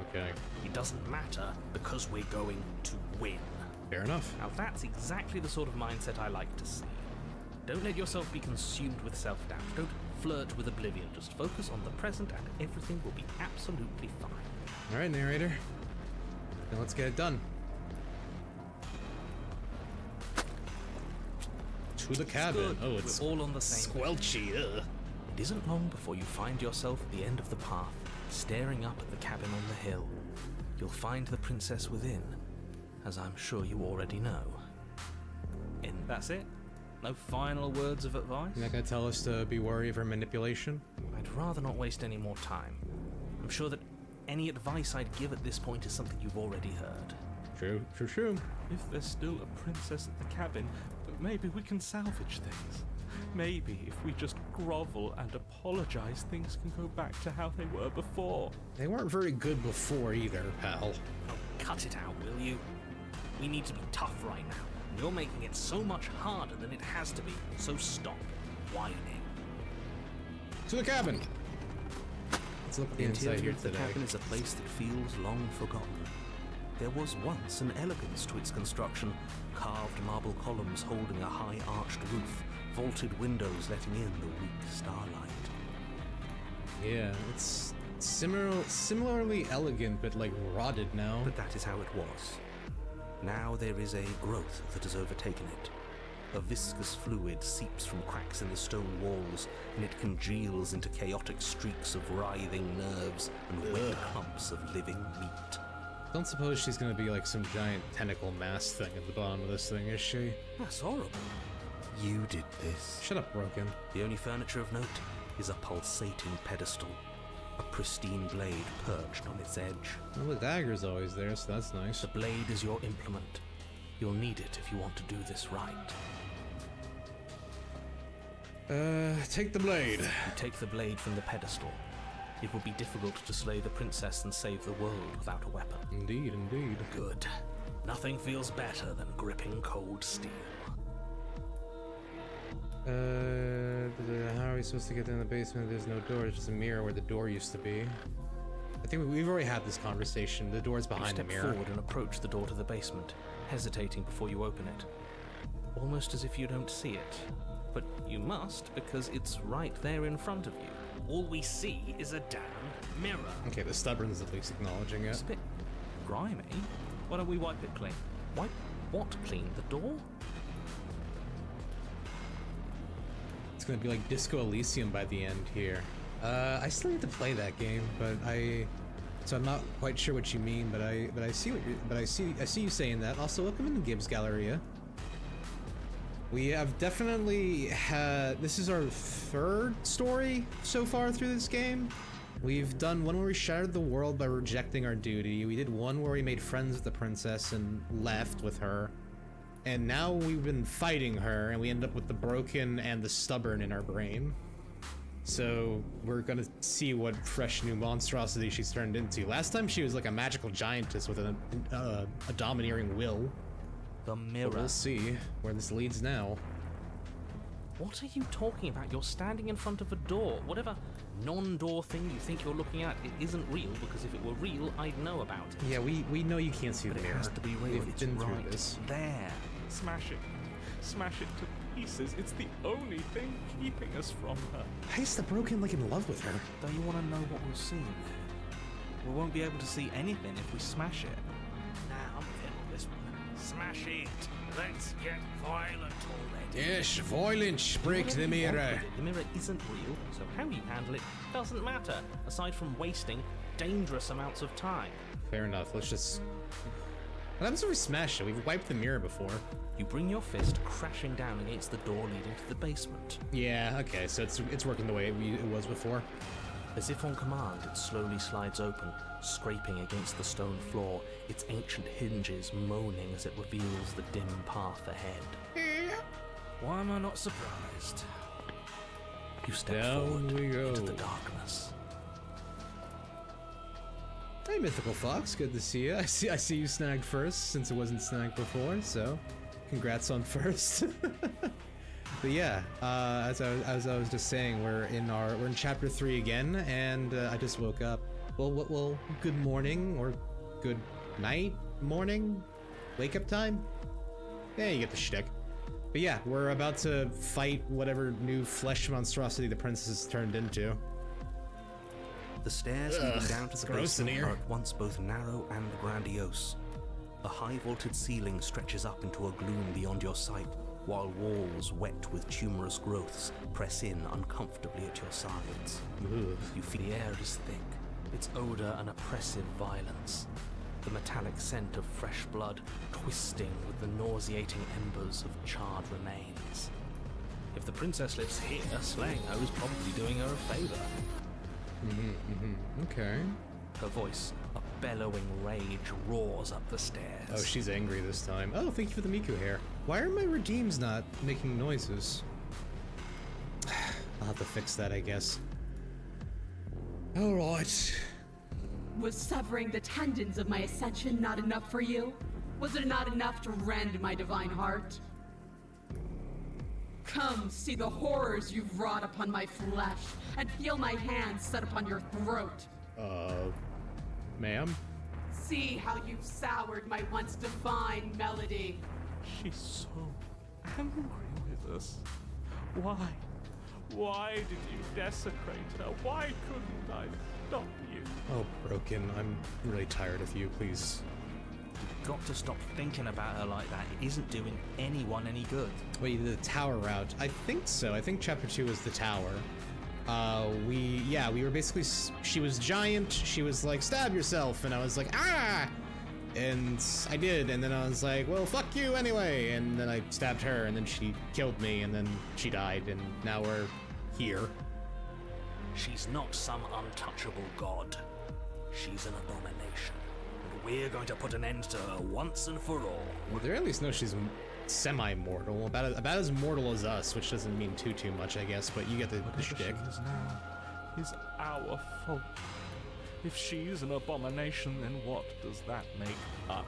[SPEAKER 1] Okay.
[SPEAKER 2] It doesn't matter because we're going to win.
[SPEAKER 1] Fair enough.
[SPEAKER 2] Now that's exactly the sort of mindset I like to see. Don't let yourself be consumed with self-doubt. Don't flirt with oblivion. Just focus on the present and everything will be absolutely fine.
[SPEAKER 1] All right, narrator. Now let's get it done. To the cabin.
[SPEAKER 2] Good.
[SPEAKER 1] Oh, it's
[SPEAKER 2] we're all on the same
[SPEAKER 1] squelchy. Ugh.
[SPEAKER 2] It isn't long before you find yourself at the end of the path, staring up at the cabin on the hill. You'll find the princess within, as I'm sure you already know. And that's it? No final words of advice?
[SPEAKER 1] You're not gonna tell us to be wary of her manipulation?
[SPEAKER 2] I'd rather not waste any more time. I'm sure that any advice I'd give at this point is something you've already heard.
[SPEAKER 1] True.
[SPEAKER 4] If there's still a princess at the cabin, maybe we can salvage things. Maybe if we just grovel and apologize, things can go back to how they were before.
[SPEAKER 1] They weren't very good before either, pal.
[SPEAKER 2] Oh, cut it out, will you? We need to be tough right now. You're making it so much harder than it has to be, so stop whining.
[SPEAKER 1] To the cabin! Let's look at the inside here
[SPEAKER 2] of the
[SPEAKER 1] today.
[SPEAKER 2] cabin is a place that feels long forgotten. There was once an elegance to its construction, carved marble columns holding a high arched roof, vaulted windows letting in the weak starlight.
[SPEAKER 1] Yeah, it's similarly elegant, but like rotted now.
[SPEAKER 2] But that is how it was. Now there is a growth that has overtaken it. A viscous fluid seeps from cracks in the stone walls, and it congeals into chaotic streaks of writhing nerves and wet clumps of living meat.
[SPEAKER 1] Don't suppose she's gonna be like some giant tentacle mass thing at the bottom of this thing, is she?
[SPEAKER 2] That's horrible. You did this.
[SPEAKER 1] Shut up, Broken.
[SPEAKER 2] The only furniture of note is a pulsating pedestal, a pristine blade perched on its edge.
[SPEAKER 1] Well, the dagger's always there, so that's nice.
[SPEAKER 2] The blade is your implement. You'll need it if you want to do this right.
[SPEAKER 1] Take the blade.
[SPEAKER 2] You take the blade from the pedestal. It would be difficult to slay the princess and save the world without a weapon.
[SPEAKER 1] Indeed, indeed.
[SPEAKER 2] Good. Nothing feels better than gripping cold steel.
[SPEAKER 1] How are we supposed to get down the basement? There's no door, there's just a mirror where the door used to be. I think we've already had this conversation. The door's behind the mirror.
[SPEAKER 2] You step forward and approach the door to the basement, hesitating before you open it. Almost as if you don't see it. But you must, because it's right there in front of you. All we see is a damn mirror.
[SPEAKER 1] Okay, the stubborn's at least acknowledging it.
[SPEAKER 2] It's a bit grimy. Why don't we wipe it clean? Wipe what clean? The door?
[SPEAKER 1] It's gonna be like Disco Elysium by the end here. I still need to play that game, but so I'm not quite sure what you mean, but I see you saying that. Also, welcome into Gibbs Galleria. We have definitely had, this is our third story so far through this game. We've done one where we shattered the world by rejecting our duty. We did one where we made friends with the princess and left with her. And now we've been fighting her and we end up with the broken and the stubborn in our brain. So we're gonna see what fresh new monstrosity she's turned into. Last time she was like a magical giantess with a domineering will.
[SPEAKER 2] The mirror.
[SPEAKER 1] But we'll see where this leads now.
[SPEAKER 2] What are you talking about? You're standing in front of a door. Whatever non-door thing you think you're looking at, it isn't real, because if it were real, I'd know about it.
[SPEAKER 1] Yeah, we know you can't see
[SPEAKER 2] But
[SPEAKER 1] the
[SPEAKER 2] it
[SPEAKER 1] mirror.
[SPEAKER 2] has to be real.
[SPEAKER 1] We've
[SPEAKER 2] It's
[SPEAKER 1] been
[SPEAKER 2] right
[SPEAKER 1] through this.
[SPEAKER 2] there.
[SPEAKER 6] Smash it. Smash it to pieces. It's the only thing keeping us from her.
[SPEAKER 1] Why is the broken like in love with her?
[SPEAKER 2] Don't you want to know what we'll see? We won't be able to see anything if we smash it. Now, fiddle this one. Smash it. Let's get violent already.
[SPEAKER 1] Yes, violence. Break the mirror.
[SPEAKER 2] The mirror isn't real, so how you handle it doesn't matter, aside from wasting dangerous amounts of time.
[SPEAKER 1] Fair enough. Let's just. What happens if we smash it? We've wiped the mirror before.
[SPEAKER 2] You bring your fist crashing down against the door leading to the basement.
[SPEAKER 1] Yeah. Okay. So it's working the way it was before.
[SPEAKER 2] As if on command, it slowly slides open, scraping against the stone floor, its ancient hinges moaning as it reveals the dim path ahead. Why am I not surprised? You step
[SPEAKER 1] Down
[SPEAKER 2] forward
[SPEAKER 1] we go.
[SPEAKER 2] into the darkness.
[SPEAKER 1] Hey, Mythical Fox. Good to see you. I see you snagged first since it wasn't snagged before. So, congrats on first. But yeah, as I was just saying, we're in chapter 3 again, and I just woke up. Well, good morning or good night, morning, wake up time. Yeah, you get the shtick. But yeah, we're about to fight whatever new flesh monstrosity the princess has turned into.
[SPEAKER 2] The stairs leading down to
[SPEAKER 1] it's
[SPEAKER 2] the
[SPEAKER 1] gross in
[SPEAKER 2] basement
[SPEAKER 1] here.
[SPEAKER 2] are at once both narrow and grandiose. A high vaulted ceiling stretches up into a gloom beyond your sight, while walls wet with tumorous growths press in uncomfortably at your sides.
[SPEAKER 1] Ugh.
[SPEAKER 2] You feel the air is thick, its odor an oppressive violence, the metallic scent of fresh blood twisting with the nauseating embers of charred remains. If the princess lives here, slaying her is probably doing her a favor.
[SPEAKER 1] Okay.
[SPEAKER 2] Her voice, a bellowing rage, roars up the stairs.
[SPEAKER 1] Oh, she's angry this time. Oh, thank you for the Miku hair. Why are my redeems not making noises? I'll have to fix that, I guess. Alright.
[SPEAKER 5] Was severing the tendons of my ascension not enough for you? Was it not enough to rend my divine heart? Come, see the horrors you've wrought upon my flesh, and feel my hands set upon your throat.
[SPEAKER 1] Ma'am?
[SPEAKER 5] See how you've soured my once divine melody.
[SPEAKER 6] She's so angry with us. Why? Why did you desecrate her? Why couldn't I stop you?
[SPEAKER 1] Oh, Broken, I'm really tired of you. Please
[SPEAKER 2] You've got to stop thinking about her like that. It isn't doing anyone any good.
[SPEAKER 1] Wait, the tower route? I think so. I think chapter 2 was the tower. We were basically, she was giant, she was like, stab yourself, and I was like, ah! And I did, and then I was like, well, fuck you anyway, and then I stabbed her, and then she killed me, and then she died, and now we're here.
[SPEAKER 2] She's not some untouchable god. She's an abomination, and we're going to put an end to her once and for all.
[SPEAKER 1] Well, they at least know she's semi-mortal, about as mortal as us, which doesn't mean too much, I guess, but you get the shtick.
[SPEAKER 6] She is now is our fault. If she's an abomination, then what does that make us?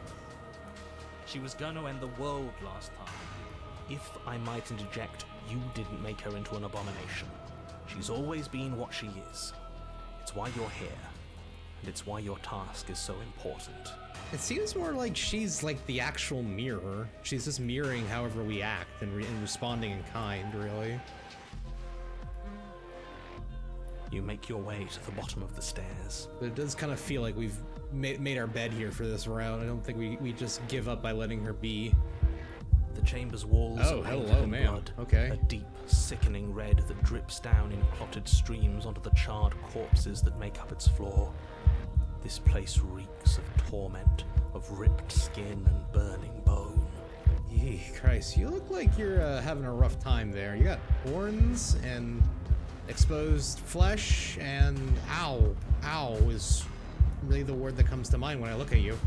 [SPEAKER 2] She was going to end the world last time. If I might interject, you didn't make her into an abomination. She's always been what she is. It's why you're here, and it's why your task is so important.
[SPEAKER 1] It seems more like she's like the actual mirror. She's just mirroring however we act and responding in kind, really.
[SPEAKER 2] You make your way to the bottom of the stairs.
[SPEAKER 1] But it does kind of feel like we've made our bed here for this round. I don't think we just give up by letting her be.
[SPEAKER 2] The chamber's walls are painted in blood.
[SPEAKER 1] Okay.
[SPEAKER 2] A deep, sickening red that drips down in clotted streams onto the charred corpses that make up its floor. This place reeks of torment, of ripped skin and burning bone.
[SPEAKER 1] Yee, Christ, you look like you're having a rough time there. You got horns and exposed flesh and ow. Ow is really the word that comes to mind when I look at you.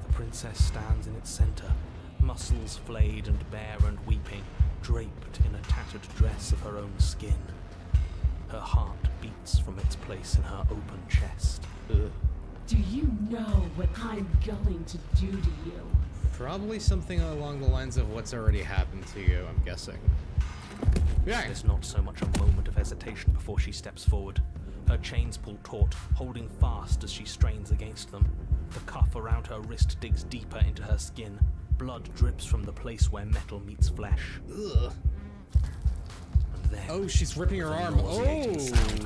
[SPEAKER 2] The princess stands in its center, muscles flayed and bare and weeping, draped in a tattered dress of her own skin. Her heart beats from its place in her open chest.
[SPEAKER 1] Ugh.
[SPEAKER 5] Do you know what I'm going to do to you?
[SPEAKER 1] Probably something along the lines of what's already happened to you, I'm guessing. Yeah.
[SPEAKER 2] There's not so much a moment of hesitation before she steps forward. Her chains pull taut, holding fast as she strains against them. The cuff around her wrist digs deeper into her skin. Blood drips from the place where metal meets flesh.
[SPEAKER 1] Ugh.
[SPEAKER 2] And then,
[SPEAKER 1] Oh, she's ripping her arm. Oh,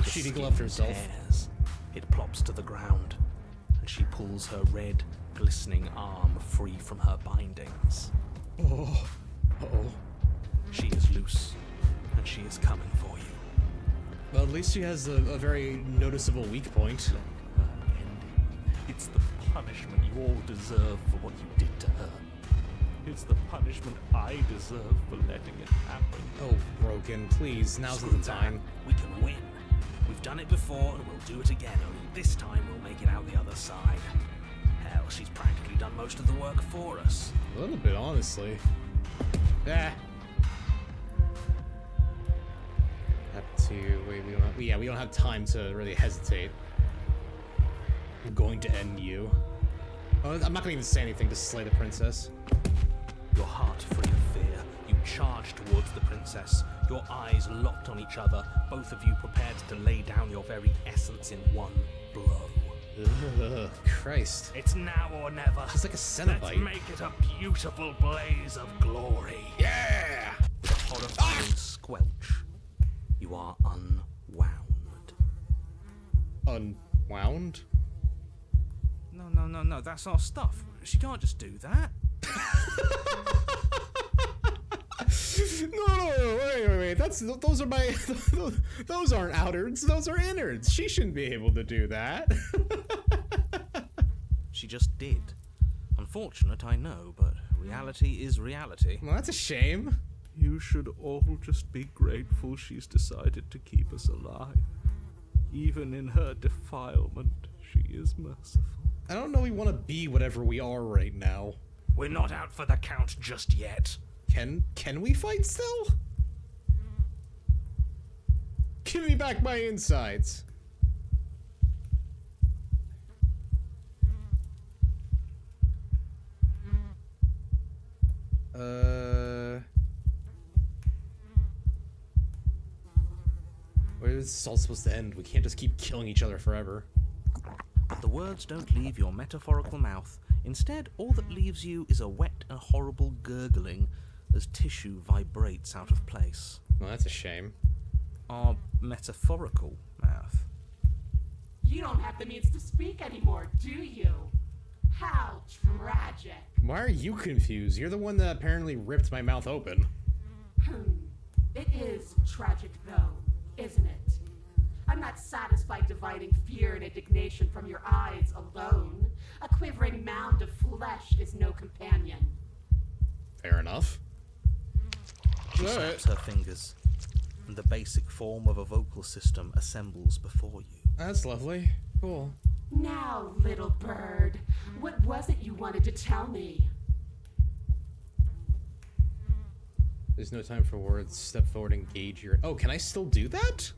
[SPEAKER 1] she degloved herself.
[SPEAKER 2] Tears. It plops to the ground, and she pulls her red, glistening arm free from her bindings.
[SPEAKER 1] Oh. Uh-oh.
[SPEAKER 2] She is loose, and she is coming for you.
[SPEAKER 1] Well, at least she has a very noticeable weak point.
[SPEAKER 6] It's the punishment you all deserve for what you did to her. It's the punishment I deserve for letting it happen.
[SPEAKER 1] Oh, Broken, please, now's the time.
[SPEAKER 2] We can win. We've done it before, and we'll do it again, only this time we'll make it out the other side. Hell, she's practically done most of the work for us.
[SPEAKER 1] A little bit, honestly. Ah. Wait, we don't have time to really hesitate. I'm going to end you. Oh, I'm not gonna even say anything to slay the princess.
[SPEAKER 2] Your heart free of fear, you charge towards the princess, your eyes locked on each other, both of you prepared to lay down your very essence in one blow.
[SPEAKER 1] Ugh, Christ.
[SPEAKER 2] It's now or never.
[SPEAKER 1] She's like a Cenobite.
[SPEAKER 2] Let's make it a beautiful blaze of glory.
[SPEAKER 1] Yeah!
[SPEAKER 2] The horrifying squelch. You are unwound.
[SPEAKER 1] Unwound?
[SPEAKER 2] No, that's our stuff. She can't just do that.
[SPEAKER 1] No, wait. Those are my, those aren't outards, those are innards. She shouldn't be able to do that.
[SPEAKER 2] She just did. Unfortunate, I know, but reality is reality.
[SPEAKER 1] Well, that's a shame.
[SPEAKER 6] You should all just be grateful she's decided to keep us alive. Even in her defilement, she is merciful.
[SPEAKER 1] I don't know we want to be whatever we are right now.
[SPEAKER 2] We're not out for the count just yet.
[SPEAKER 1] Can we fight still? Give me back my insides. Where is this all supposed to end? We can't just keep killing each other forever.
[SPEAKER 2] The words don't leave your metaphorical mouth. Instead, all that leaves you is a wet and horrible gurgling as tissue vibrates out of place.
[SPEAKER 1] Well, that's a shame.
[SPEAKER 2] Our metaphorical mouth.
[SPEAKER 5] You don't have the means to speak anymore, do you? How tragic.
[SPEAKER 1] Why are you confused? You're the one that apparently ripped my mouth open.
[SPEAKER 5] It is tragic, though, isn't it? I'm not satisfied dividing fear and indignation from your eyes alone. A quivering mound of flesh is no companion.
[SPEAKER 1] Fair enough.
[SPEAKER 2] She snaps her fingers, and the basic form of a vocal system assembles before you.
[SPEAKER 1] That's lovely. Cool.
[SPEAKER 5] Now, little bird, what was it you wanted to tell me?
[SPEAKER 1] There's no time for words. Step forward, engage your... Oh, can I still do that?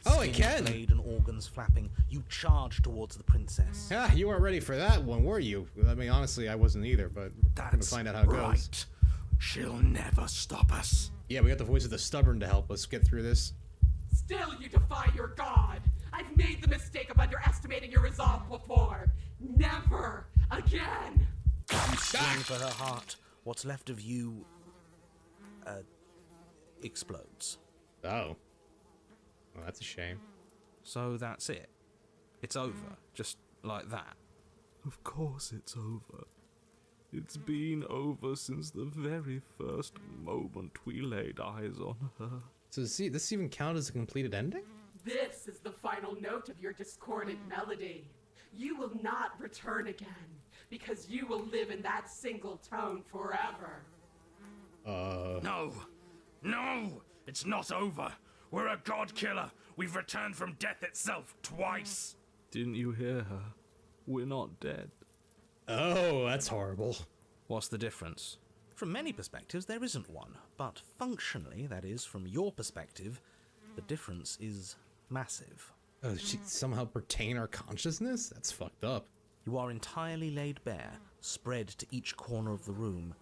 [SPEAKER 1] Oh, I can!
[SPEAKER 2] Blade and organs flapping, you charge towards the princess.
[SPEAKER 1] Ah, you weren't ready for that one, were you? I mean, honestly, I wasn't either, but we're gonna find out how it goes.
[SPEAKER 6] She'll never stop us.
[SPEAKER 1] Yeah, we got the voice of the stubborn to help us get through this.
[SPEAKER 5] Still you defy your god! I've made the mistake of underestimating your resolve before! Never again!
[SPEAKER 2] You swing for her heart. What's left of you... explodes.
[SPEAKER 1] Oh. Well, that's a shame.
[SPEAKER 2] So that's it. It's over. Just like that.
[SPEAKER 6] Of course it's over. It's been over since the very first moment we laid eyes on her.
[SPEAKER 1] So does this even count as a completed ending?
[SPEAKER 5] This is the final note of your discordant melody. You will not return again, because you will live in that single tone forever.
[SPEAKER 6] No! No! It's not over! We're a god killer! We've returned from death itself twice!
[SPEAKER 4] Didn't you hear her? We're not dead.
[SPEAKER 1] Oh, that's horrible.
[SPEAKER 2] What's the difference? From many perspectives, there isn't one. But functionally, that is, from your perspective, the difference is massive.
[SPEAKER 1] Oh, did she somehow pertain our consciousness? That's fucked up.
[SPEAKER 2] You are entirely laid bare, spread to each corner of the room,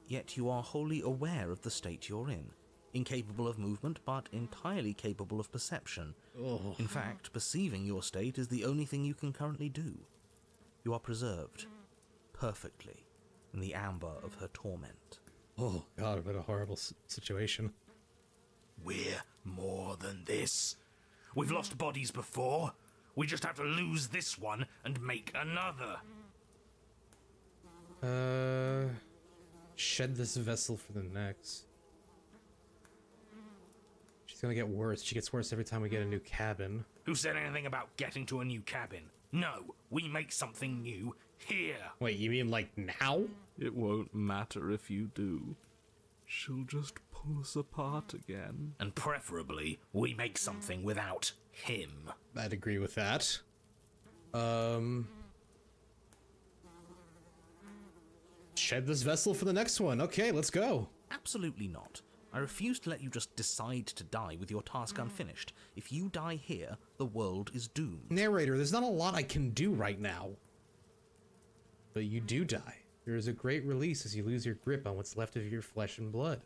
[SPEAKER 2] yet you are wholly aware of the state you're in. Incapable of movement, but entirely capable of perception.
[SPEAKER 1] Oh.
[SPEAKER 2] In fact, perceiving your state is the only thing you can currently do. You are preserved, perfectly, in the amber of her torment.
[SPEAKER 1] Oh, God, what a horrible situation.
[SPEAKER 6] We're more than this. We've lost bodies before. We just have to lose this one and make another.
[SPEAKER 1] Shed this vessel for the next. She's gonna get worse. She gets worse every time we get a new cabin.
[SPEAKER 6] Who said anything about getting to a new cabin? No, we make something new here.
[SPEAKER 1] Wait, you mean like now?
[SPEAKER 4] It won't matter if you do. She'll just pull us apart again.
[SPEAKER 6] And preferably, we make something without him.
[SPEAKER 1] I'd agree with that. Shed this vessel for the next one. Okay, let's go.
[SPEAKER 2] Absolutely not. I refuse to let you just decide to die with your task unfinished. If you die here, the world is doomed.
[SPEAKER 1] Narrator, there's not a lot I can do right now. But you do die. There is a great release as you lose your grip on what's left of your flesh and blood.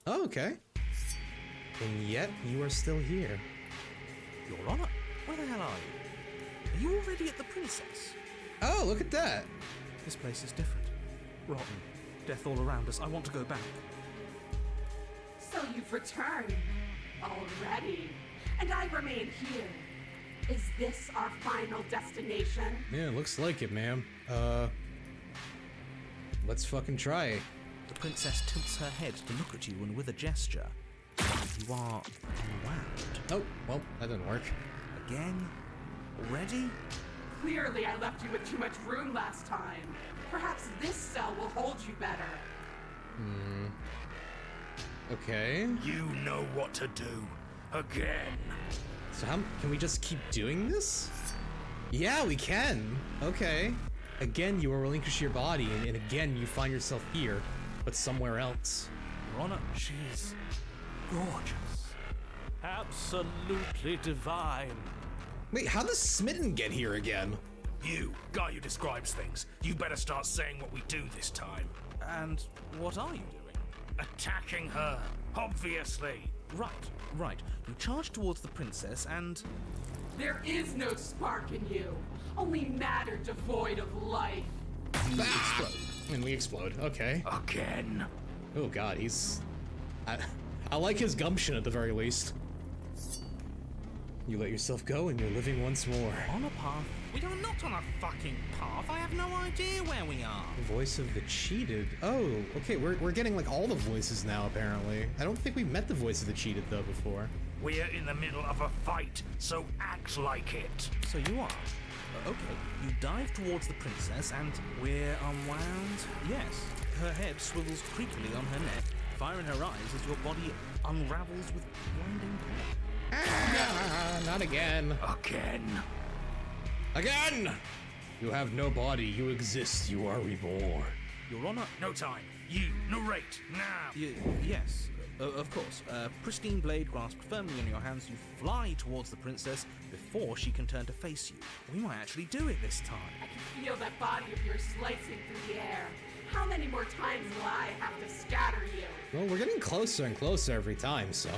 [SPEAKER 1] Oh, okay. And yet, you are still here.
[SPEAKER 2] Your Honor, where the hell are you? Are you already at the princess?
[SPEAKER 1] Oh, look at that.
[SPEAKER 2] This place is different. Rotten. Death all around us. I want to go back.
[SPEAKER 5] So you've returned already, and I remain here. Is this our final destination?
[SPEAKER 1] Yeah, looks like it, ma'am. Let's fucking try.
[SPEAKER 2] The princess tilts her head to look at you, and with a gesture, you are unwound.
[SPEAKER 1] Oh, well, that didn't work.
[SPEAKER 2] Again? Already?
[SPEAKER 5] Clearly I left you with too much room last time. Perhaps this cell will hold you better.
[SPEAKER 1] Okay.
[SPEAKER 6] You know what to do. Again.
[SPEAKER 1] So how can we just keep doing this? Yeah, we can. Okay. Again, you will relinquish your body, and again, you find yourself here, but somewhere else.
[SPEAKER 2] Your Honor,
[SPEAKER 6] She's gorgeous. Absolutely divine.
[SPEAKER 1] Wait, how does Smitten get here again?
[SPEAKER 6] You, guy who describes things, you better start saying what we do this time.
[SPEAKER 2] and what are you doing?
[SPEAKER 6] Attacking her, obviously.
[SPEAKER 2] Right. You charge towards the princess and...
[SPEAKER 5] There is no spark in you, only matter devoid of life.
[SPEAKER 2] you explode.
[SPEAKER 1] And we explode. Okay.
[SPEAKER 6] Again.
[SPEAKER 1] Oh God, he's... I like his gumption at the very least. You let yourself go and you're living once more.
[SPEAKER 2] On a path We are not on a fucking path. I have no idea where we are.
[SPEAKER 1] Voice of the cheated. Oh, okay, we're getting like all the voices now, apparently. I don't think we've met the voice of the cheated, though, before.
[SPEAKER 6] We're in the middle of a fight, so act like it.
[SPEAKER 2] So you are. Okay, you dive towards the princess and we're unwound. Yes, her head swivels creakily on her neck, fire in her eyes as your body unravels with blinding power.
[SPEAKER 1] Ah, not again.
[SPEAKER 6] Again.
[SPEAKER 1] Again! You have no body, you exist, you are reborn.
[SPEAKER 2] Your Honor.
[SPEAKER 6] No time. You narrate now.
[SPEAKER 2] Yes, of course. Pristine blade grasped firmly in your hands, you fly towards the princess before she can turn to face you. We might actually do it this time.
[SPEAKER 5] I can feel that body of yours slicing through the air. How many more times will I have to scatter you?
[SPEAKER 1] Well, we're getting closer and closer every time, so.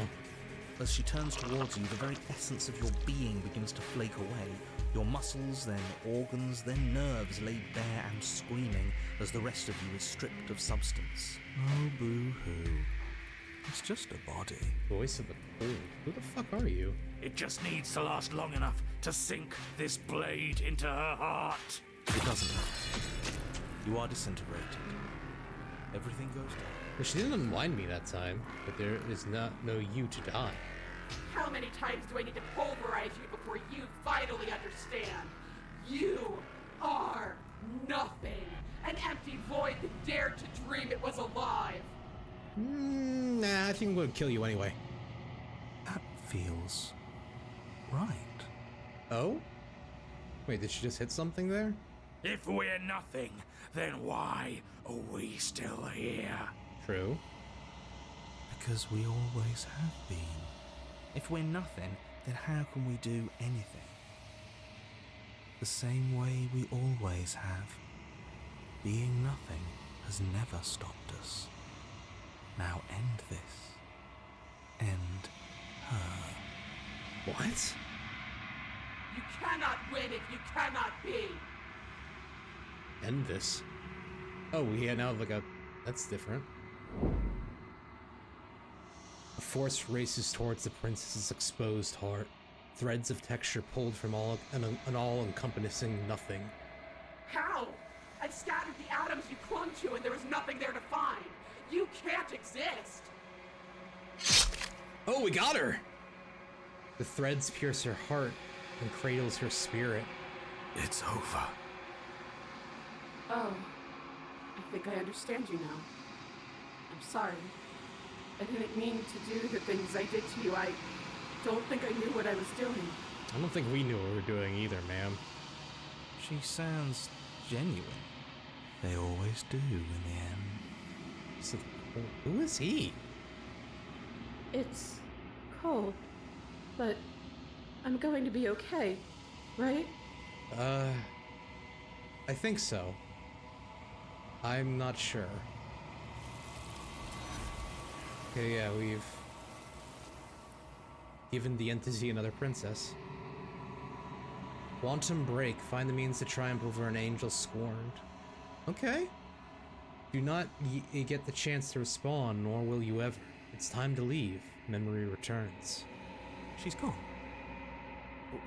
[SPEAKER 2] As she turns towards you, the very essence of your being begins to flake away. Your muscles, then organs, then nerves laid bare and screaming as the rest of you is stripped of substance.
[SPEAKER 4] Oh, boo-hoo. It's just a body.
[SPEAKER 1] Voice of the cold. Who the fuck are you?
[SPEAKER 6] It just needs to last long enough to sink this blade into her heart.
[SPEAKER 2] It doesn't matter. You are disintegrated. Everything goes down.
[SPEAKER 1] Well, she didn't unwind me that time, but there is no you to die.
[SPEAKER 5] How many times do I need to pulverize you before you finally understand? You are nothing. An empty void that dared to dream it was alive.
[SPEAKER 1] Nah, I think I'm gonna kill you anyway.
[SPEAKER 4] That feels right.
[SPEAKER 1] Oh? Wait, did she just hit something there?
[SPEAKER 6] If we're nothing, then why are we still here?
[SPEAKER 1] True.
[SPEAKER 4] Because we always have been.
[SPEAKER 2] If we're nothing, then how can we do anything?
[SPEAKER 4] The same way we always have. Being nothing has never stopped us. Now end this. End her.
[SPEAKER 1] What?
[SPEAKER 5] You cannot win if you cannot be.
[SPEAKER 1] End this. Oh, yeah, now like a... That's different. A force races towards the princess's exposed heart. Threads of texture pulled from an all-encompassing nothing.
[SPEAKER 5] How? I scattered the atoms you clung to and there was nothing there to find. You can't exist.
[SPEAKER 1] Oh, we got her! The threads pierce her heart and cradles her spirit.
[SPEAKER 4] It's over.
[SPEAKER 5] Oh, I think I understand you now. I'm sorry. I didn't mean to do the things I did to you. I don't think I knew what I was doing.
[SPEAKER 1] I don't think we knew what we were doing either, ma'am.
[SPEAKER 2] She sounds genuine.
[SPEAKER 4] They always do in the end.
[SPEAKER 1] So, who is he?
[SPEAKER 5] It's Cole, but I'm going to be okay, right?
[SPEAKER 1] I think so. I'm not sure. Okay, yeah, we've given the entity another princess. Quantum break. Find the means to triumph over an angel scorned. Okay. Do not get the chance to respawn, nor will you ever. It's time to leave. Memory returns.
[SPEAKER 2] She's gone.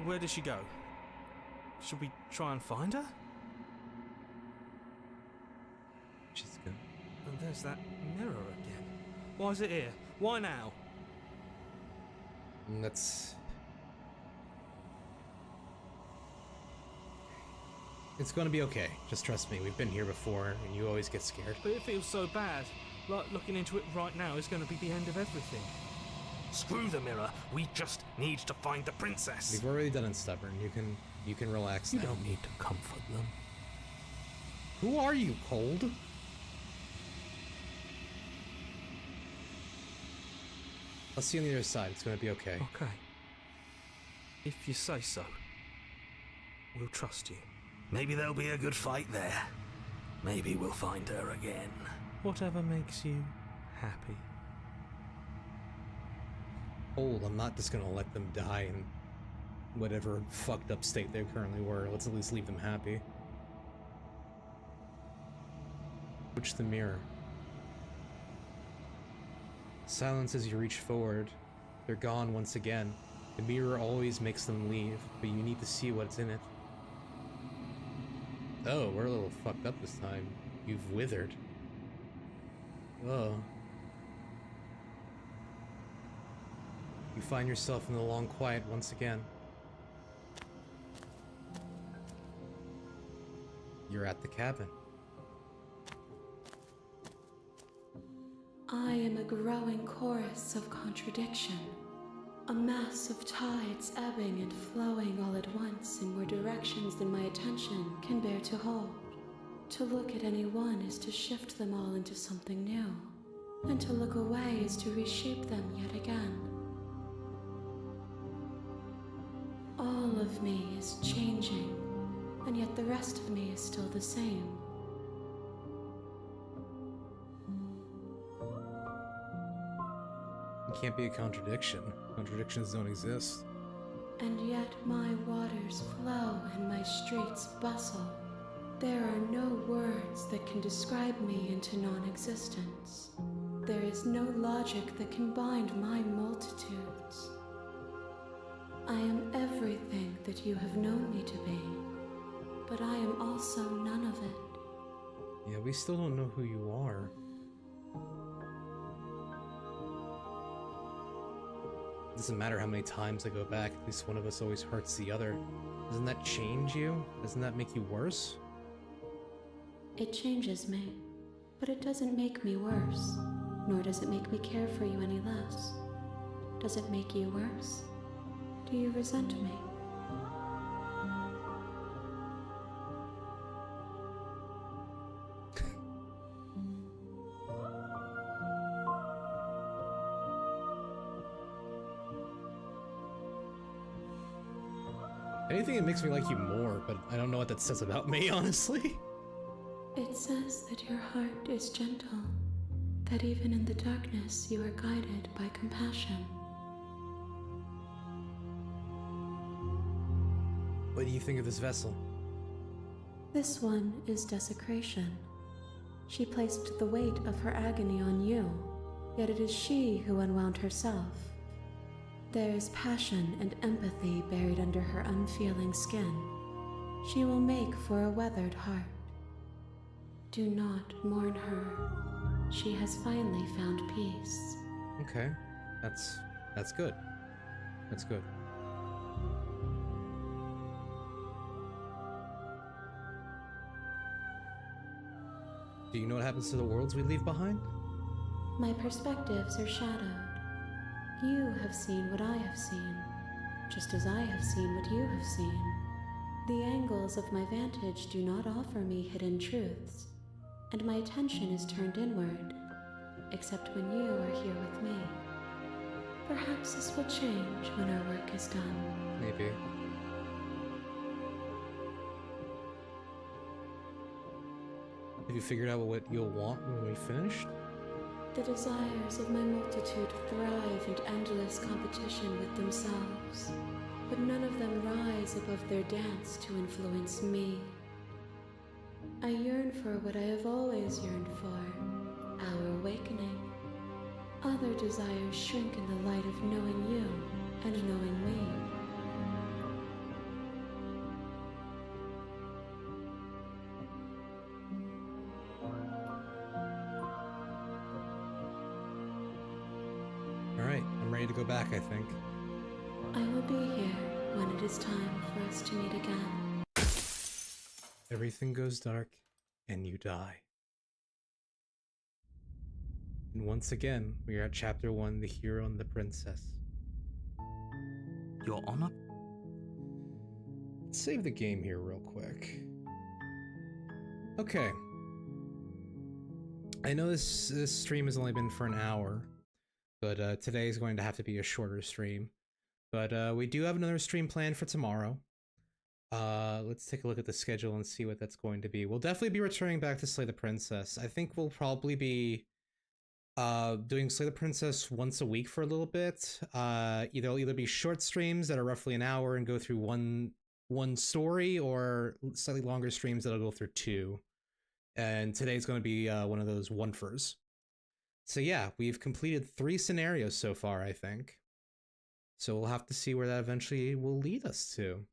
[SPEAKER 2] Where did she go? Should we try and find her?
[SPEAKER 1] She's good.
[SPEAKER 2] And there's that mirror again. Why is it here? Why now?
[SPEAKER 1] And that's... It's gonna be okay. Just trust me. We've been here before, and you always get scared.
[SPEAKER 2] But it feels so bad. Like looking into it right now is going to be the end of everything.
[SPEAKER 6] Screw the mirror. We just need to find the princess.
[SPEAKER 1] We've already done it, stubborn. You can relax
[SPEAKER 4] You
[SPEAKER 1] now.
[SPEAKER 4] don't need to comfort them.
[SPEAKER 1] Who are you, Cold? I'll see you on the other side. It's gonna be okay.
[SPEAKER 2] Okay. If you say so. We'll trust you.
[SPEAKER 6] Maybe there'll be a good fight there. Maybe we'll find her again.
[SPEAKER 2] Whatever makes you happy.
[SPEAKER 1] Cold, I'm not just gonna let them die in whatever fucked up state they currently were. Let's at least leave them happy. Approach the mirror. Silence as you reach forward. They're gone once again. The mirror always makes them leave, but you need to see what's in it. Oh, we're a little fucked up this time. You've withered. Oh. You find yourself in the long quiet once again. You're at the cabin.
[SPEAKER 5] I am a growing chorus of contradiction. A mass of tides ebbing and flowing all at once in more directions than my attention can bear to hold. To look at any one is to shift them all into something new, and to look away is to reshape them yet again. All of me is changing, and yet the rest of me is still the same.
[SPEAKER 1] It can't be a contradiction. Contradictions don't exist.
[SPEAKER 5] And yet my waters flow and my streets bustle. There are no words that can describe me into non-existence. There is no logic that can bind my multitudes. I am everything that you have known me to be, but I am also none of it.
[SPEAKER 1] Yeah, we still don't know who you are. It doesn't matter how many times I go back, at least one of us always hurts the other. Doesn't that change you? Doesn't that make you worse?
[SPEAKER 5] It changes me, but it doesn't make me worse, nor does it make me care for you any less. Does it make you worse? Do you resent me?
[SPEAKER 1] Anything that makes me like you more, but I don't know what that says about me, honestly.
[SPEAKER 5] It says that your heart is gentle, that even in the darkness you are guided by compassion.
[SPEAKER 1] What do you think of this vessel?
[SPEAKER 5] This one is desecration. She placed the weight of her agony on you, yet it is she who unwound herself. There is passion and empathy buried under her unfeeling skin. She will make for a weathered heart. Do not mourn her. She has finally found peace.
[SPEAKER 1] Okay, that's good. That's good. Do you know what happens to the worlds we leave behind?
[SPEAKER 5] My perspectives are shadowed. You have seen what I have seen, just as I have seen what you have seen. The angles of my vantage do not offer me hidden truths, and my attention is turned inward, except when you are here with me. Perhaps this will change when our work is done.
[SPEAKER 1] Maybe. Have you figured out what you'll want when we finished?
[SPEAKER 5] The desires of my multitude thrive in endless competition with themselves, but none of them rise above their dance to influence me. I yearn for what I have always yearned for, our awakening. Other desires shrink in the light of knowing you and knowing me.
[SPEAKER 1] Alright, I'm ready to go back, I think.
[SPEAKER 5] I will be here when it is time for us to meet again.
[SPEAKER 1] Everything goes dark, and you die. And once again, we are at Chapter 1, The Hero and the Princess.
[SPEAKER 2] Your Honor?
[SPEAKER 1] Let's save the game here real quick. Okay. I know this stream has only been for an hour, but today is going to have to be a shorter stream. But we do have another stream planned for tomorrow. Let's take a look at the schedule and see what that's going to be. We'll definitely be returning back to Slay the Princess. I think we'll probably be doing Slay the Princess once a week for a little bit. It'll either be short streams that are roughly an hour and go through one story, or slightly longer streams that'll go through two. And today's going to be one of those one-fers. So yeah, we've completed 3 scenarios so far, I think. So we'll have to see where that eventually will lead us to.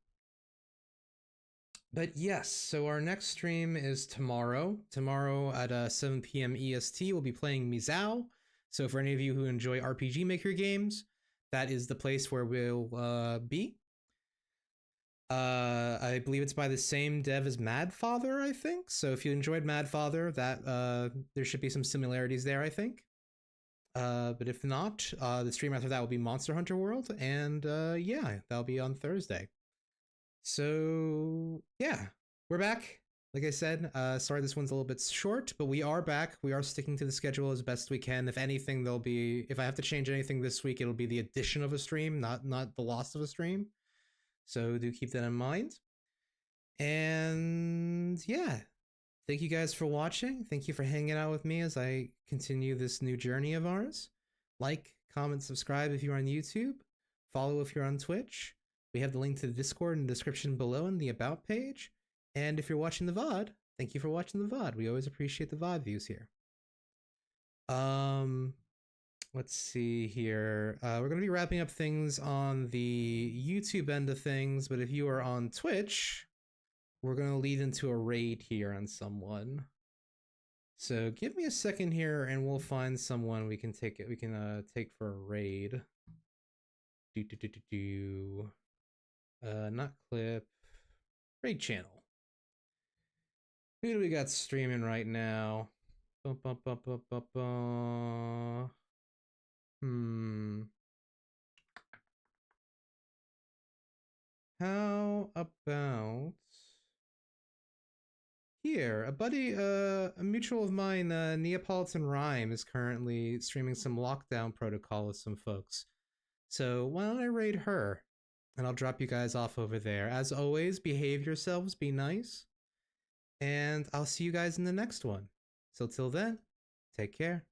[SPEAKER 1] But yes, so our next stream is tomorrow. Tomorrow at 7 p.m. EST, we'll be playing Mizao. So for any of you who enjoy RPG Maker games, that is the place where we'll be. I believe it's by the same dev as Mad Father, I think. So if you enjoyed Mad Father, that there should be some similarities there, I think. But if not, the stream after that will be Monster Hunter World, and yeah, that'll be on Thursday. So yeah, we're back. Like I said, sorry this one's a little bit short, but we are back. We are sticking to the schedule as best we can. If anything, there'll be, if I have to change anything this week, it'll be the addition of a stream, not the loss of a stream. So do keep that in mind. And yeah, thank you guys for watching. Thank you for hanging out with me as I continue this new journey of ours. Like, comment, subscribe if you're on YouTube. Follow if you're on Twitch. We have the link to the Discord in the description below in the About page. And if you're watching the VOD, thank you for watching the VOD. We always appreciate the VOD views here. Let's see here. We're going to be wrapping up things on the YouTube end of things, but if you are on Twitch, we're going to lead into a raid here on someone. So give me a second here and we'll find someone we can take take for a raid. Not clip. Raid channel. Who do we got streaming right now? How about here? A buddy, a mutual of mine, Neapolitan Rhyme, is currently streaming some Lockdown Protocol with some folks. So why don't I raid her? And I'll drop you guys off over there. As always, behave yourselves, be nice. And I'll see you guys in the next one. So till then, take care.